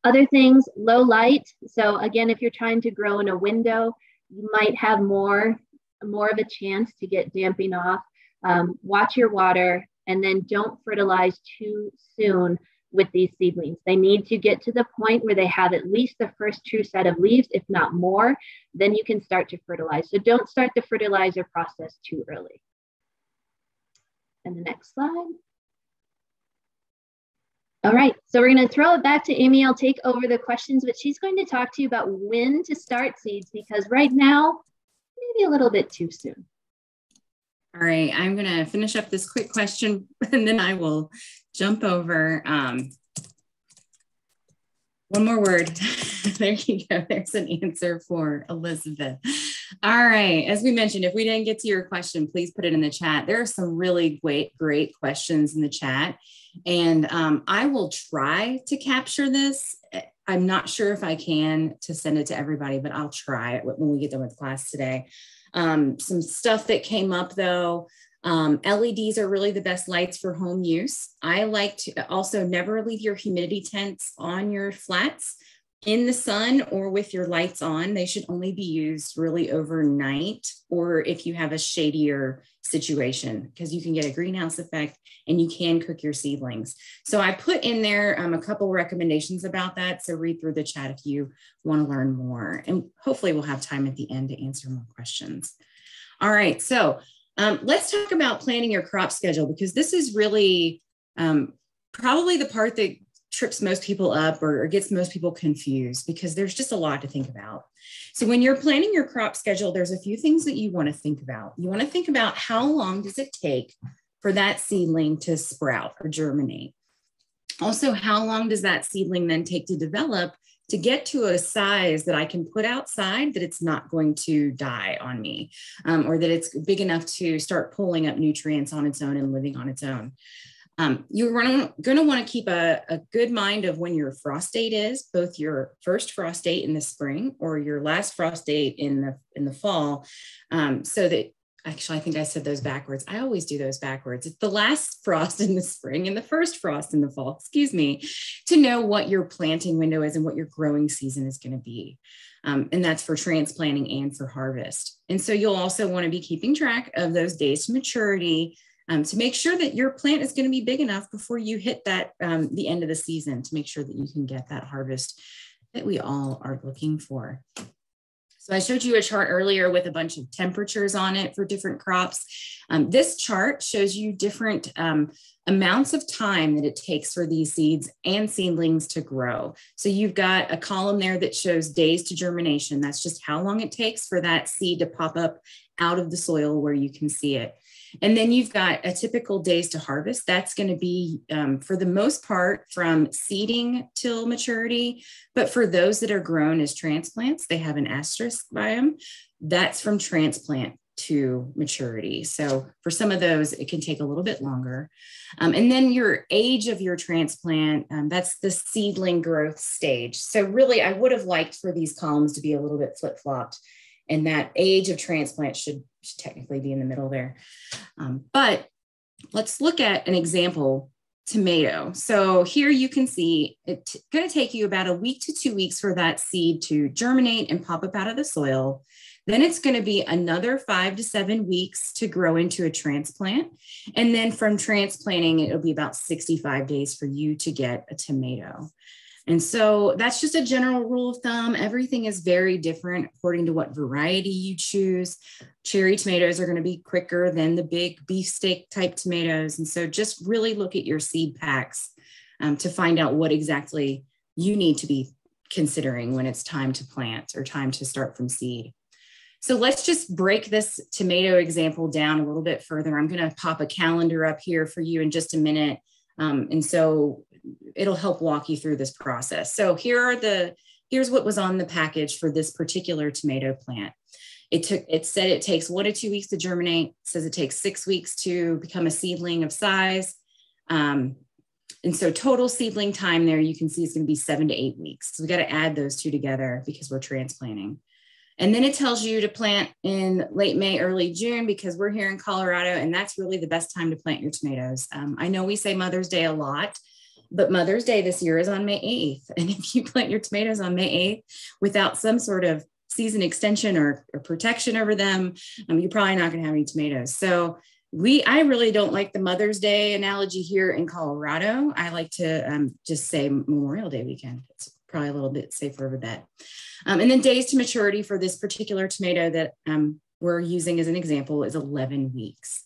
Other things, low light. So again, if you're trying to grow in a window, you might have more of a chance to get damping off. Watch your water, and then don't fertilize too soon with these seedlings. They need to get to the point where they have at least the first true set of leaves, if not more, then you can start to fertilize. So don't start the fertilizer process too early. And the next slide. All right, so we're going to throw it back to Amy. I'll take over the questions, but she's going to talk to you about when to start seeds, because right now, maybe a little bit too soon. All right, I'm going to finish up this quick question and then I will jump over. One more word. There you go. There's an answer for Elizabeth. All right. As we mentioned, if we didn't get to your question, please put it in the chat. There are some really great questions in the chat. And I will try to capture this. I'm not sure if I can to send it to everybody, but I'll try it when we get done with class today. Some stuff that came up though, LEDs are really the best lights for home use. I like to also never leave your humidity tents on your flats in the sun or with your lights on. They should only be used really overnight, or if you have a shadier situation, because you can get a greenhouse effect and you can cook your seedlings. So I put in there a couple recommendations about that. So read through the chat if you want to learn more, and hopefully we'll have time at the end to answer more questions. All right, so let's talk about planning your crop schedule, because this is really probably the part that trips most people up or gets most people confused, because there's just a lot to think about. So when you're planning your crop schedule, there's a few things that you want to think about. You want to think about how long does it take for that seedling to sprout or germinate. Also, how long does that seedling then take to develop to get to a size that I can put outside that it's not going to die on me, or that it's big enough to start pulling up nutrients on its own and living on its own. You're going to want to keep a good mind of when your frost date is, both your first frost date in the spring or your last frost date in the fall, so that, actually, I think I said those backwards. I always do those backwards. It's the last frost in the spring and the first frost in the fall, excuse me, to know what your planting window is and what your growing season is going to be. And that's for transplanting and for harvest. And so you'll also want to be keeping track of those days to maturity, to make sure that your plant is going to be big enough before you hit that the end of the season, to make sure that you can get that harvest that we all are looking for. So I showed you a chart earlier with a bunch of temperatures on it for different crops. This chart shows you different amounts of time that it takes for these seeds and seedlings to grow. So you've got a column there that shows days to germination. That's just how long it takes for that seed to pop up out of the soil where you can see it. And then you've got a typical days to harvest. That's going to be, for the most part, from seeding till maturity. But for those that are grown as transplants, they have an asterisk by them. That's from transplant to maturity. So for some of those, it can take a little bit longer. And then your age of your transplant, that's the seedling growth stage. So really, I would have liked for these columns to be a little bit flip-flopped. And that age of transplant should technically be in the middle there. But let's look at an example, tomato. So here you can see it's going to take you about a week to 2 weeks for that seed to germinate and pop up out of the soil. Then it's going to be another 5 to 7 weeks to grow into a transplant. And then from transplanting, it'll be about 65 days for you to get a tomato. And so that's just a general rule of thumb. Everything is very different according to what variety you choose. Cherry tomatoes are going to be quicker than the big beefsteak type tomatoes. And so just really look at your seed packs to find out what exactly you need to be considering when it's time to plant or time to start from seed. So let's just break this tomato example down a little bit further. I'm going to pop a calendar up here for you in just a minute. And so it'll help walk you through this process. So here's what was on the package for this particular tomato plant. It said it takes 1 to 2 weeks to germinate. It says it takes 6 weeks to become a seedling of size. And so total seedling time there, you can see it's going to be 7 to 8 weeks. So we got to add those two together because we're transplanting. And then it tells you to plant in late May, early June, because we're here in Colorado, and that's really the best time to plant your tomatoes. I know we say Mother's Day a lot, but Mother's Day this year is on May 8th. And if you plant your tomatoes on May 8th without some sort of season extension or protection over them, you're probably not going to have any tomatoes. So I really don't like the Mother's Day analogy here in Colorado. I like to just say Memorial Day weekend. It's probably a little bit safer of a bet. And then days to maturity for this particular tomato that we're using as an example is 11 weeks.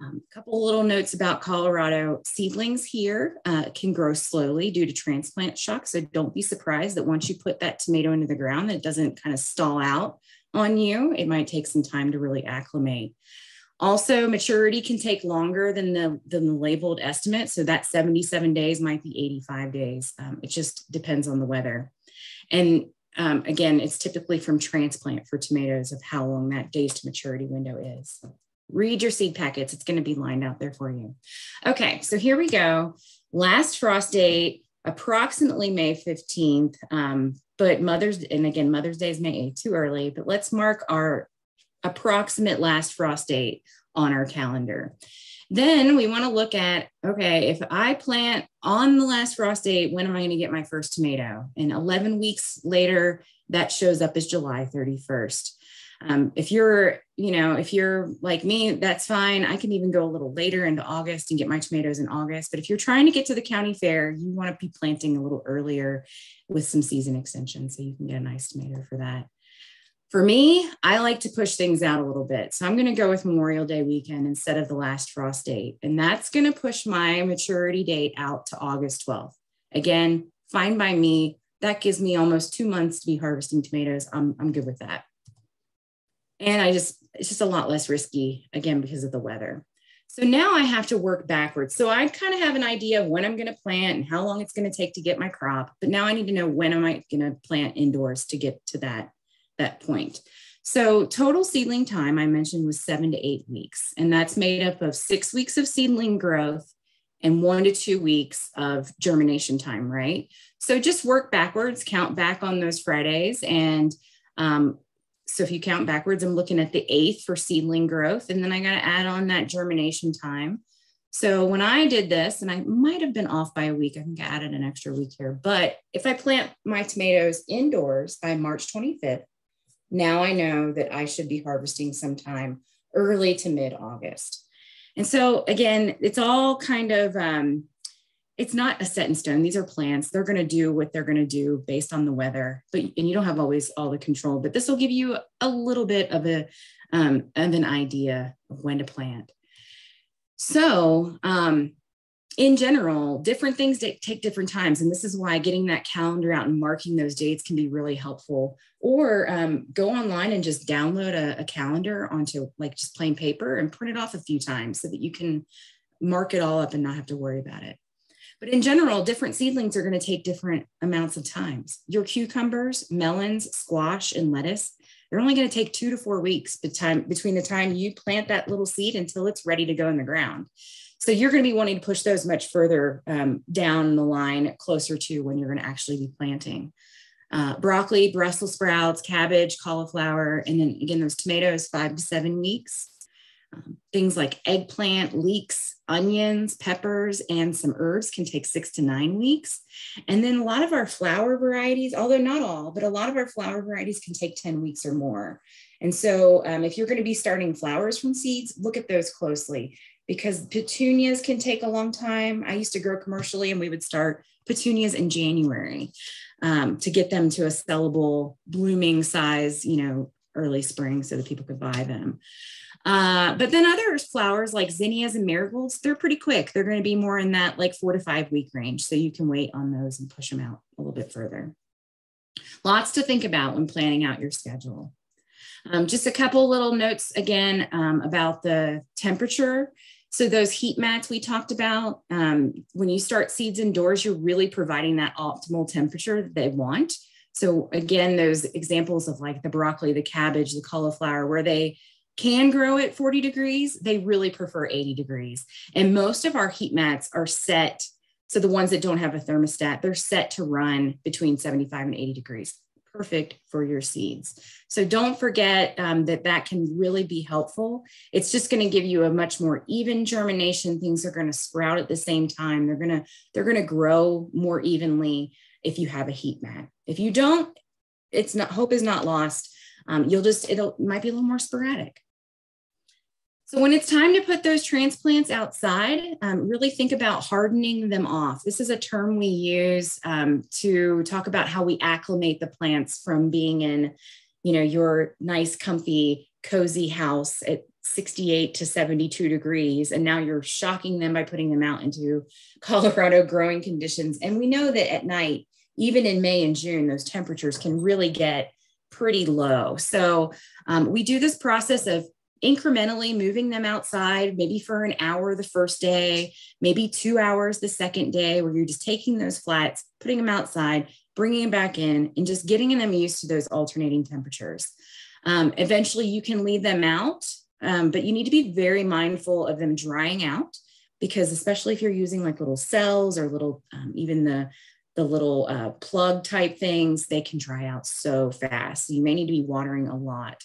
A couple of little notes about Colorado. Seedlings here can grow slowly due to transplant shock. So don't be surprised that once you put that tomato into the ground, that it doesn't kind of stall out on you. It might take some time to really acclimate. Also, maturity can take longer than the labeled estimate. So that 77 days might be 85 days. It just depends on the weather. And again, it's typically from transplant for tomatoes of how long that days to maturity window is. Read your seed packets. It's going to be lined out there for you. Okay, so here we go. Last frost date, approximately May 15th. But Mother's Day is May 8th, too early. But let's mark our approximate last frost date on our calendar. Then we want to look at, okay, if I plant on the last frost date, when am I going to get my first tomato? And 11 weeks later, that shows up as July 31st. If you're like me, that's fine. I can even go a little later into August and get my tomatoes in August. But if you're trying to get to the county fair, you want to be planting a little earlier with some season extension so you can get a nice tomato for that. For me, I like to push things out a little bit. So I'm going to go with Memorial Day weekend instead of the last frost date. And that's going to push my maturity date out to August 12th. Again, fine by me. That gives me almost 2 months to be harvesting tomatoes. I'm good with that. And it's just a lot less risky, again, because of the weather. So now I have to work backwards. So I kind of have an idea of when I'm going to plant and how long it's going to take to get my crop. But now I need to know when am I going to plant indoors to get to that point. So total seedling time I mentioned was 7 to 8 weeks. And that's made up of 6 weeks of seedling growth and 1 to 2 weeks of germination time, right? So just work backwards, count back on those Fridays. And so if you count backwards, I'm looking at the 8th for seedling growth, and then I got to add on that germination time. So when I did this, and I might have been off by a week, I think I added an extra week here, but if I plant my tomatoes indoors by March 25th, now I know that I should be harvesting sometime early to mid-August. And so again, it's all kind of, it's not a set in stone. These are plants. They're going to do what they're going to do based on the weather, and you don't have always all the control, but this will give you a little bit of an idea of when to plant. So in general, different things take different times. And this is why getting that calendar out and marking those dates can be really helpful. Or go online and just download a calendar onto like just plain paper and print it off a few times so that you can mark it all up and not have to worry about it. But in general, different seedlings are going to take different amounts of times. Your cucumbers, melons, squash, and lettuce, they're only going to take 2 to 4 weeks between the time you plant that little seed until it's ready to go in the ground. So you're going to be wanting to push those much further down the line, closer to when you're going to actually be planting. Broccoli, Brussels sprouts, cabbage, cauliflower, and then again, those tomatoes, 5 to 7 weeks. Things like eggplant, leeks, onions, peppers, and some herbs can take 6 to 9 weeks. And then a lot of our flower varieties, although not all, but a lot of our flower varieties can take 10 weeks or more. And so if you're going to be starting flowers from seeds, look at those closely. because petunias can take a long time. I used to grow commercially and we would start petunias in January to get them to a sellable blooming size, you know, early spring so that people could buy them. But then other flowers like zinnias and marigolds, they're pretty quick. They're going to be more in that like 4 to 5 week range. So you can wait on those and push them out a little bit further. Lots to think about when planning out your schedule. Just a couple little notes again about the temperature. So those heat mats we talked about, when you start seeds indoors, you're really providing that optimal temperature that they want. So again, those examples of like the broccoli, the cabbage, the cauliflower, where they can grow at 40 degrees, they really prefer 80 degrees. And most of our heat mats are set, so the ones that don't have a thermostat, they're set to run between 75 and 80 degrees. Perfect for your seeds. So don't forget that can really be helpful. It's just going to give you a much more even germination. Things are going to sprout at the same time. They're going to grow more evenly if you have a heat mat. If you don't, hope is not lost. It might be a little more sporadic. So when it's time to put those transplants outside, really think about hardening them off. This is a term we use to talk about how we acclimate the plants from being in, you know, your nice, comfy, cozy house at 68 to 72 degrees. And now you're shocking them by putting them out into Colorado growing conditions. And we know that at night, even in May and June, those temperatures can really get pretty low. So we do this process of incrementally moving them outside, maybe for an hour the first day, maybe 2 hours the second day, where you're just taking those flats, putting them outside, bringing them back in, and just getting them used to those alternating temperatures. Eventually you can leave them out, but you need to be very mindful of them drying out, because especially if you're using like little cells or little, even the little plug type things, they can dry out so fast. So you may need to be watering a lot.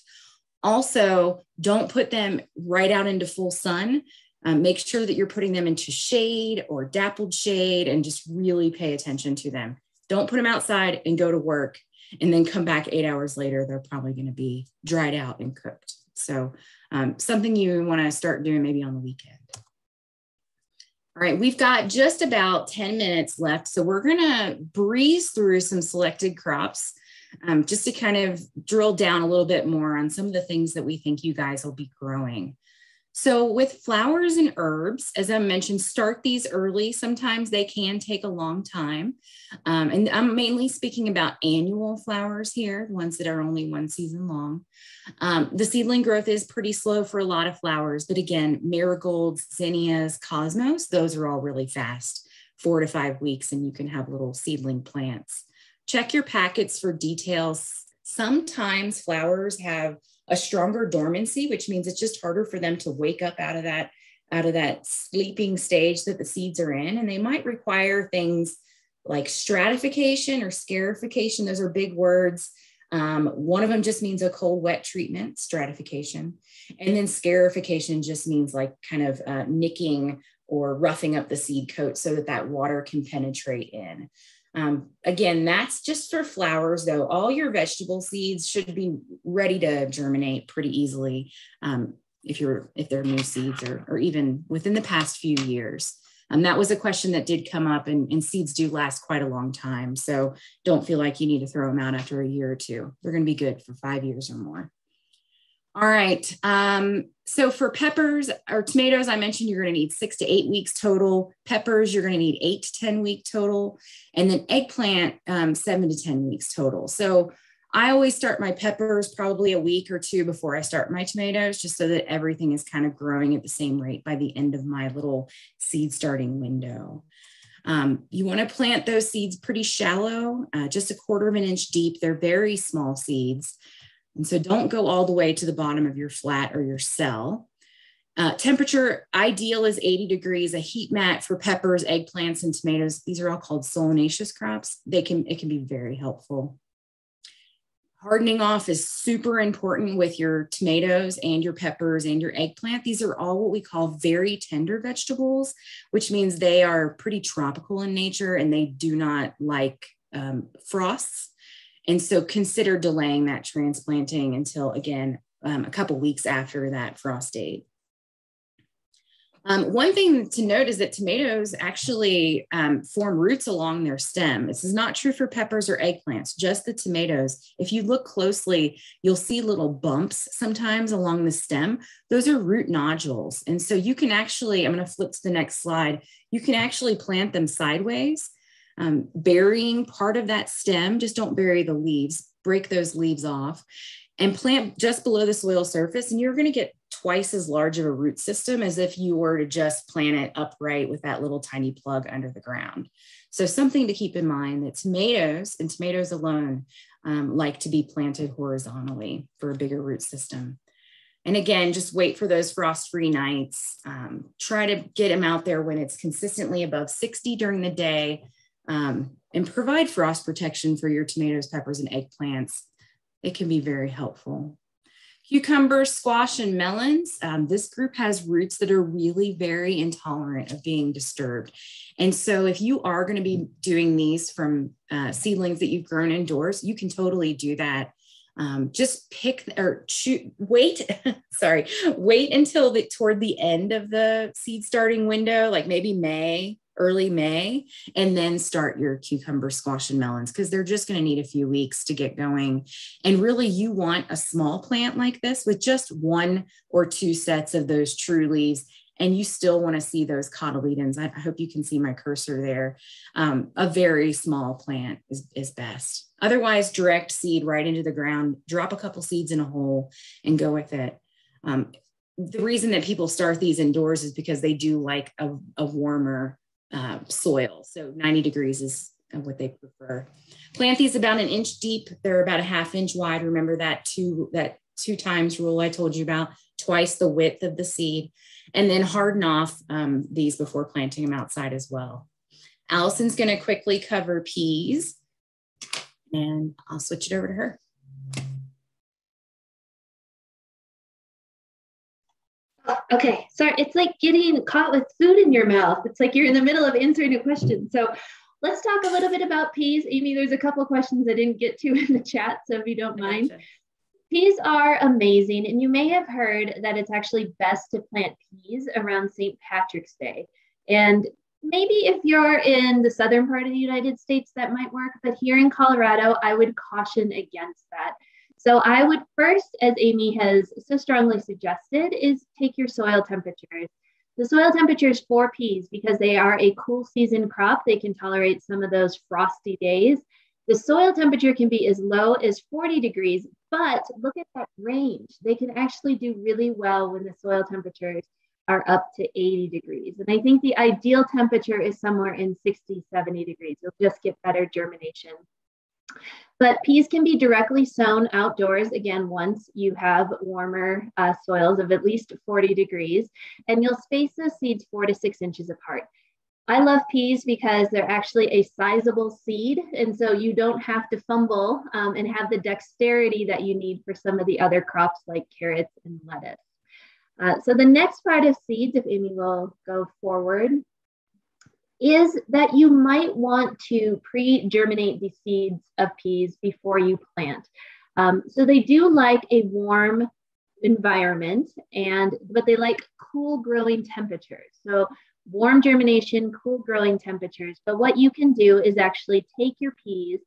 Also, don't put them right out into full sun. Make sure that you're putting them into shade or dappled shade, and just really pay attention to them. Don't put them outside and go to work and then come back 8 hours later. They're probably going to be dried out and cooked. So something you want to start doing maybe on the weekend. All right, we've got just about 10 minutes left. So we're going to breeze through some selected crops. Just to kind of drill down a little bit more on some of the things that we think you guys will be growing. So with flowers and herbs, as I mentioned, start these early. Sometimes they can take a long time. And I'm mainly speaking about annual flowers here, the ones that are only one season long. The seedling growth is pretty slow for a lot of flowers, but again, marigolds, zinnias, cosmos, those are all really fast, 4 to 5 weeks, and you can have little seedling plants. Check your packets for details. Sometimes flowers have a stronger dormancy, which means it's just harder for them to wake up out of that sleeping stage that the seeds are in. And they might require things like stratification or scarification. Those are big words. One of them just means a cold, wet treatment, stratification. And then scarification just means like kind of nicking or roughing up the seed coat so that water can penetrate in. Again, that's just for flowers though. All your vegetable seeds should be ready to germinate pretty easily if they're new seeds or even within the past few years. That was a question that did come up, and seeds do last quite a long time. So don't feel like you need to throw them out after a year or two. They're going to be good for 5 years or more. All right. So for peppers or tomatoes, I mentioned you're going to need 6 to 8 weeks total. Peppers, you're going to need 8 to 10 week total. And then eggplant, 7 to 10 weeks total. So I always start my peppers probably a week or two before I start my tomatoes, just so that everything is kind of growing at the same rate by the end of my little seed starting window. You want to plant those seeds pretty shallow, just 1/4 of an inch deep. They're very small seeds. And so don't go all the way to the bottom of your flat or your cell. Temperature ideal is 80 degrees. A heat mat for peppers, eggplants, and tomatoes. These are all called solanaceous crops. It can be very helpful. Hardening off is super important with your tomatoes and your peppers and your eggplant. These are all what we call very tender vegetables, which means they are pretty tropical in nature and they do not like frosts. And so consider delaying that transplanting until, again, a couple weeks after that frost date. One thing to note is that tomatoes actually form roots along their stem. This is not true for peppers or eggplants, just the tomatoes. If you look closely, you'll see little bumps sometimes along the stem. Those are root nodules. And so you can actually, I'm going to flip to the next slide, you can actually plant them sideways, burying part of that stem. Just don't bury the leaves, break those leaves off and plant just below the soil surface. And you're going to get twice as large of a root system as if you were to just plant it upright with that little tiny plug under the ground. So something to keep in mind that tomatoes and tomatoes alone like to be planted horizontally for a bigger root system. And again, just wait for those frost-free nights. Try to get them out there when it's consistently above 60 during the day, and provide frost protection for your tomatoes, peppers, and eggplants. It can be very helpful. Cucumbers, squash, and melons. This group has roots that are really very intolerant of being disturbed. And so if you are going to be doing these from seedlings that you've grown indoors, you can totally do that. Just pick or wait until toward the end of the seed starting window, like maybe early May, and then start your cucumber, squash, and melons, because they're just going to need a few weeks to get going. And really, you want a small plant like this with just 1 or 2 sets of those true leaves, and you still want to see those cotyledons. I hope you can see my cursor there. A very small plant is best. Otherwise, direct seed right into the ground, drop a couple seeds in a hole, and go with it. The reason that people start these indoors is because they do like a warmer soil. So 90 degrees is what they prefer. Plant these about 1 inch deep. They're about 1/2 inch wide. Remember that two times rule I told you about, twice the width of the seed, and then harden off these before planting them outside as well. Allison's going to quickly cover peas, and I'll switch it over to her. Okay, sorry, it's like getting caught with food in your mouth. It's like you're in the middle of answering a question. So let's talk a little bit about peas. Amy, there's a couple questions I didn't get to in the chat, so if you don't mind. Gotcha. Peas are amazing, and you may have heard that it's actually best to plant peas around St. Patrick's Day. And maybe if you're in the southern part of the United States, that might work, but here in Colorado, I would caution against that. So I would first, as Amy has so strongly suggested, is take your soil temperatures. The soil temperatures for peas, because they are a cool season crop, they can tolerate some of those frosty days. The soil temperature can be as low as 40 degrees, but look at that range. They can actually do really well when the soil temperatures are up to 80 degrees. And I think the ideal temperature is somewhere in 60, 70 degrees. You'll just get better germination. But peas can be directly sown outdoors, again, once you have warmer soils of at least 40 degrees, and you'll space those seeds 4 to 6 inches apart. I love peas because they're actually a sizable seed, and so you don't have to fumble and have the dexterity that you need for some of the other crops like carrots and lettuce. So the next part of seeds, if Amy will go forward, is that you might want to pre-germinate the seeds of peas before you plant. So they do like a warm environment, but they like cool growing temperatures. So warm germination, cool growing temperatures. But what you can do is actually take your peas,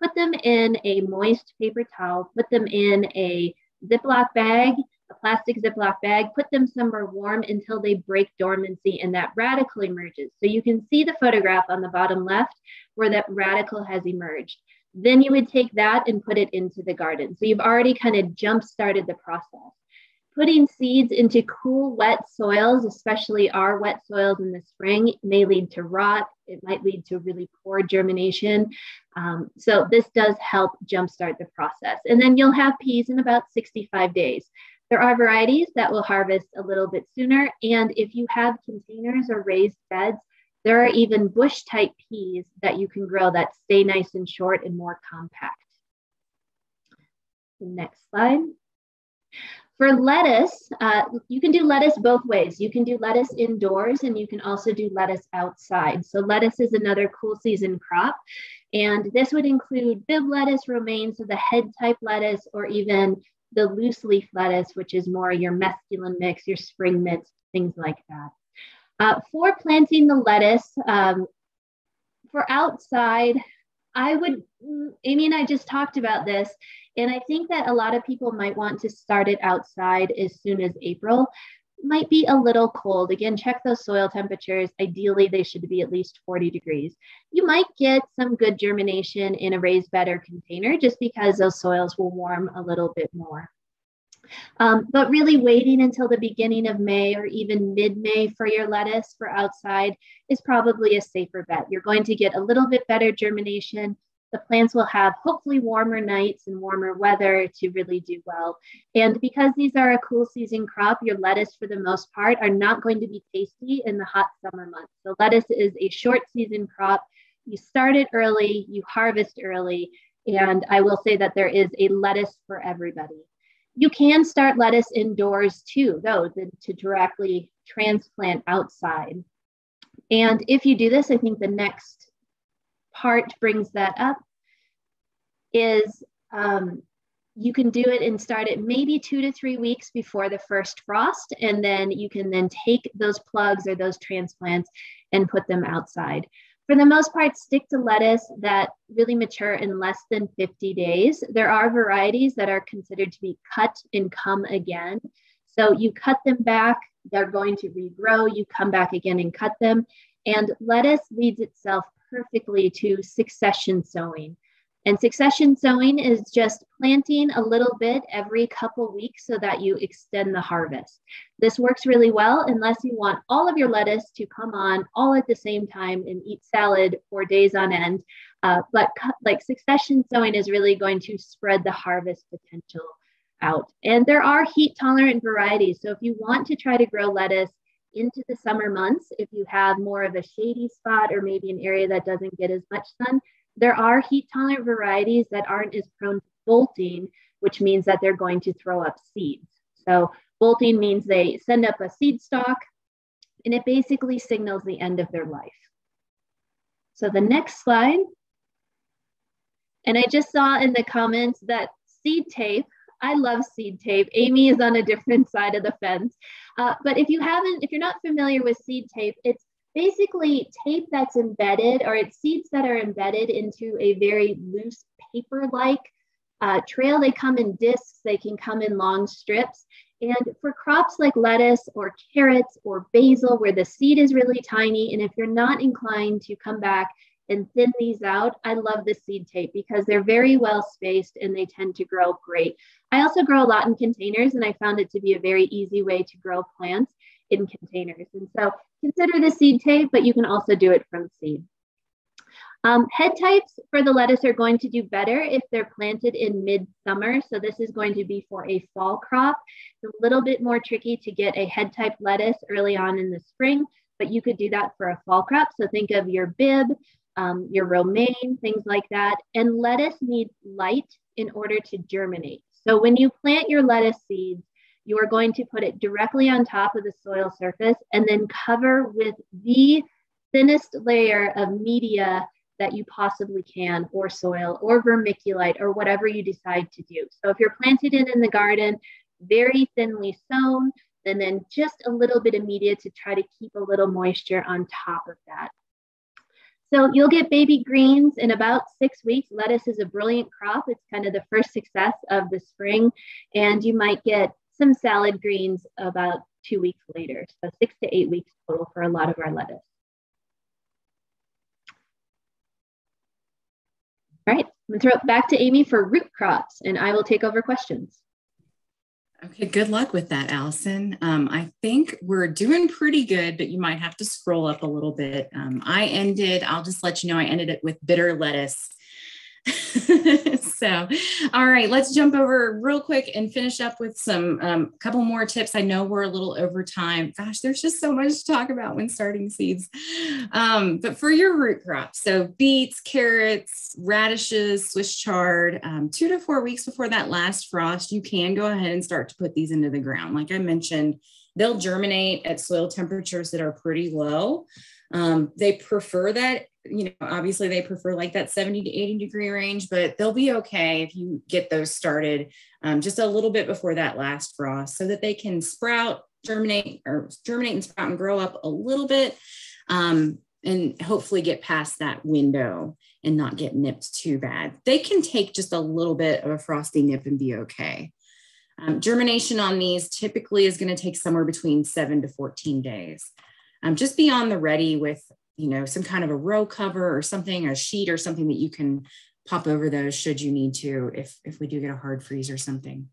put them in a moist paper towel, put them in a Ziploc bag, a plastic Ziploc bag, put them somewhere warm until they break dormancy and that radicle emerges. So you can see the photograph on the bottom left where that radicle has emerged. Then you would take that and put it into the garden. So you've already kind of jump-started the process. Putting seeds into cool, wet soils, especially our wet soils in the spring, may lead to rot. It might lead to really poor germination. So this does help jumpstart the process. And then you'll have peas in about 65 days. There are varieties that will harvest a little bit sooner. And if you have containers or raised beds, there are even bush type peas that you can grow that stay nice and short and more compact. Next slide. For lettuce, you can do lettuce both ways. You can do lettuce indoors and you can also do lettuce outside. So lettuce is another cool season crop. And this would include bib lettuce, romaine, so the head type lettuce, or even the loose leaf lettuce, which is more your mesclun mix, your spring mix, things like that. For planting the lettuce, for outside, Amy and I just talked about this, and I think that a lot of people might want to start it outside as soon as April. Might be a little cold. Again, check those soil temperatures. Ideally, they should be at least 40 degrees. You might get some good germination in a raised bed or container just because those soils will warm a little bit more. But really waiting until the beginning of May or even mid-May for your lettuce for outside is probably a safer bet. You're going to get a little bit better germination. The plants will have hopefully warmer nights and warmer weather to really do well. And because these are a cool season crop, your lettuce for the most part are not going to be tasty in the hot summer months. So lettuce is a short season crop. You start it early, you harvest early, and I will say that there is a lettuce for everybody. You can start lettuce indoors too, though, to directly transplant outside. And if you do this, I think the next part brings that up is you can do it and start it maybe 2 to 3 weeks before the first frost. And then you can then take those plugs or those transplants and put them outside. For the most part, stick to lettuce that really mature in less than 50 days. There are varieties that are considered to be cut and come again. So you cut them back, they're going to regrow, you come back again and cut them. And lettuce leads itself perfectly to succession sowing. And succession sowing is just planting a little bit every couple weeks so that you extend the harvest. This works really well unless you want all of your lettuce to come on all at the same time and eat salad for days on end. But like succession sowing is really going to spread the harvest potential out. And there are heat tolerant varieties. So if you want to try to grow lettuce into the summer months, if you have more of a shady spot or maybe an area that doesn't get as much sun, there are heat tolerant varieties that aren't as prone to bolting, which means that they're going to throw up seeds. So bolting means they send up a seed stalk and it basically signals the end of their life. So the next slide, and I just saw in the comments that seed tape, I love seed tape. Amy is on a different side of the fence. But if you're not familiar with seed tape, it's basically tape that's embedded, or it's seeds that are embedded into a very loose paper-like trail. They come in discs, they can come in long strips. And for crops like lettuce or carrots or basil, where the seed is really tiny, and if you're not inclined to come back and thin these out, I love the seed tape because they're very well spaced and they tend to grow great. I also grow a lot in containers, and I found it to be a very easy way to grow plants in containers. And so consider the seed tape, but you can also do it from seed. Head types for the lettuce are going to do better if they're planted in mid-summer. So this is going to be for a fall crop. It's a little bit more tricky to get a head type lettuce early on in the spring, but you could do that for a fall crop. So think of your bib, your romaine, things like that. And lettuce needs light in order to germinate. So when you plant your lettuce seeds, you are going to put it directly on top of the soil surface and then cover with the thinnest layer of media that you possibly can, or soil or vermiculite or whatever you decide to do. So if you're planted in the garden, very thinly sown, and then just a little bit of media to try to keep a little moisture on top of that. So you'll get baby greens in about 6 weeks. Lettuce is a brilliant crop. It's kind of the first success of the spring, and you might get some salad greens about 2 weeks later. So 6 to 8 weeks total for a lot of our lettuce. All right, I'm gonna throw it back to Amy for root crops, and I will take over questions. Okay, good luck with that, Allison. I think we're doing pretty good, but you might have to scroll up a little bit. I'll just let you know, I ended it with bitter lettuce. So, all right, let's jump over real quick and finish up with some couple more tips. I know we're a little over time. Gosh, there's just so much to talk about when starting seeds. But for your root crops, so beets, carrots, radishes, Swiss chard, 2 to 4 weeks before that last frost, you can go ahead and start to put these into the ground. Like I mentioned, they'll germinate at soil temperatures that are pretty low. They prefer that, obviously they prefer like that 70 to 80 degree range, but they'll be okay if you get those started just a little bit before that last frost so that they can sprout, germinate and sprout and grow up a little bit, and hopefully get past that window and not get nipped too bad. They can take just a little bit of a frosty nip and be okay. Germination on these typically is going to take somewhere between 7 to 14 days. Just be on the ready with, you know, some kind of a row cover or something, a sheet or something that you can pop over those should you need to, if we do get a hard freeze or something.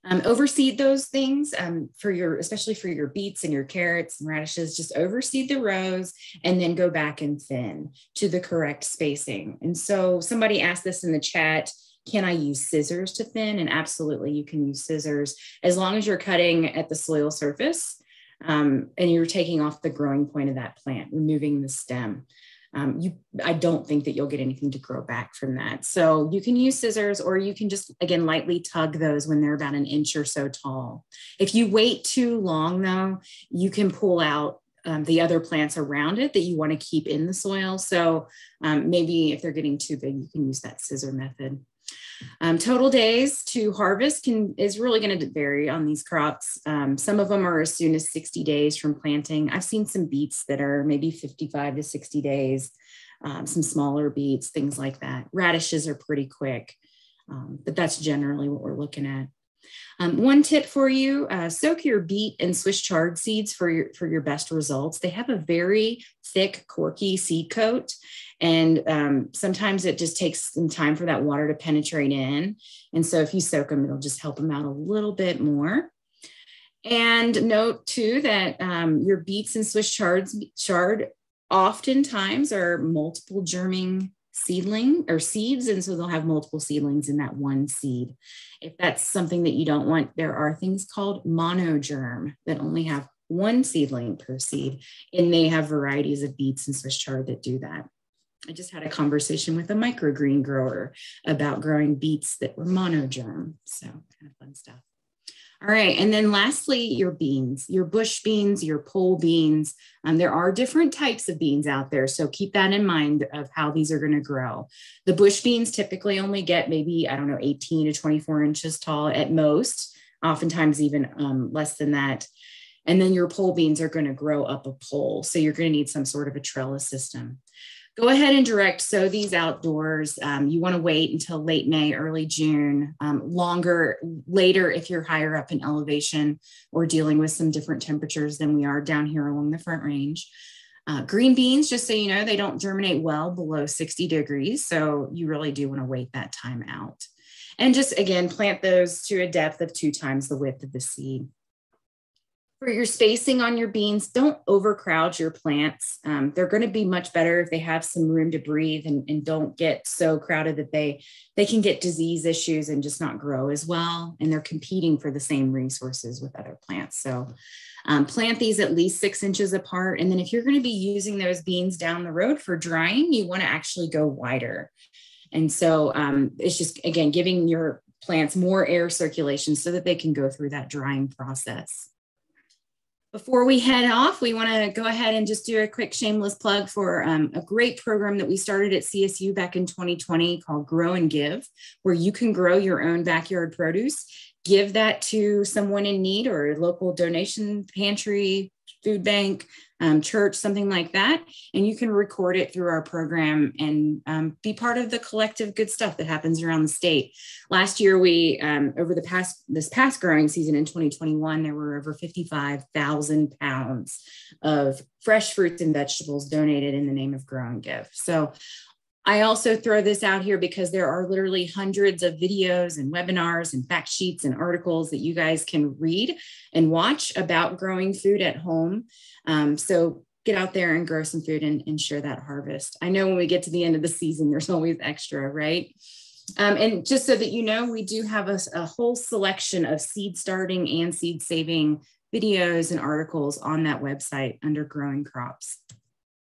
Overseed those things especially for your beets and your carrots and radishes. Just overseed the rows and then go back and thin to the correct spacing. And so somebody asked this in the chat, can I use scissors to thin? And absolutely, you can use scissors as long as you're cutting at the soil surface and you're taking off the growing point of that plant, removing the stem. I don't think that you'll get anything to grow back from that. So you can use scissors, or you can just, again, lightly tug those when they're about an inch or so tall. If you wait too long though, you can pull out the other plants around it that you want to keep in the soil. So maybe if they're getting too big, you can use that scissor method. Total days to harvest is really going to vary on these crops. Some of them are as soon as 60 days from planting. I've seen some beets that are maybe 55 to 60 days, some smaller beets, things like that. Radishes are pretty quick, but that's generally what we're looking at. One tip for you, soak your beet and Swiss chard seeds for your best results. They have a very thick, corky seed coat. And sometimes it just takes some time for that water to penetrate in. And so if you soak them, it'll just help them out a little bit more. And note too that your beets and Swiss chard oftentimes are multiple germing seedling or seeds. And so they'll have multiple seedlings in that one seed. If that's something that you don't want, there are things called monogerm that only have one seedling per seed. And they have varieties of beets and Swiss chard that do that. I just had a conversation with a microgreen grower about growing beets that were monogerm. So kind of fun stuff. All right. And then lastly, your beans, your bush beans, your pole beans. There are different types of beans out there. So keep that in mind of how these are going to grow. The bush beans typically only get maybe, 18 to 24 inches tall at most, oftentimes even less than that. And then your pole beans are going to grow up a pole. So you're going to need some sort of a trellis system. Go ahead and direct sow these outdoors. You want to wait until late May, early June, later if you're higher up in elevation or dealing with some different temperatures than we are down here along the Front Range. Green beans, just so you know, they don't germinate well below 60 degrees. So you really do want to wait that time out. And just, again, plant those to a depth of 2 times the width of the seed. For your spacing on your beans, don't overcrowd your plants. They're going to be much better if they have some room to breathe and don't get so crowded that they can get disease issues and just not grow as well. And they're competing for the same resources with other plants. So plant these at least 6 inches apart. And then if you're going to be using those beans down the road for drying, you want to actually go wider. And so it's just, again, giving your plants more air circulation so that they can go through that drying process. Before we head off, we want to go ahead and just do a quick shameless plug for a great program that we started at CSU back in 2020 called Grow and Give, where you can grow your own backyard produce, give that to someone in need or a local donation pantry, food bank, church, something like that. And you can record it through our program and be part of the collective good stuff that happens around the state. Last year, we, over this past growing season in 2021, there were over 55,000 pounds of fresh fruits and vegetables donated in the name of Grow and Give. So I also throw this out here because there are literally hundreds of videos and webinars and fact sheets and articles that you guys can read and watch about growing food at home. So get out there and grow some food and share that harvest. I know when we get to the end of the season, there's always extra, right? And just so that you know, we do have a whole selection of seed starting and seed saving videos and articles on that website under growing crops.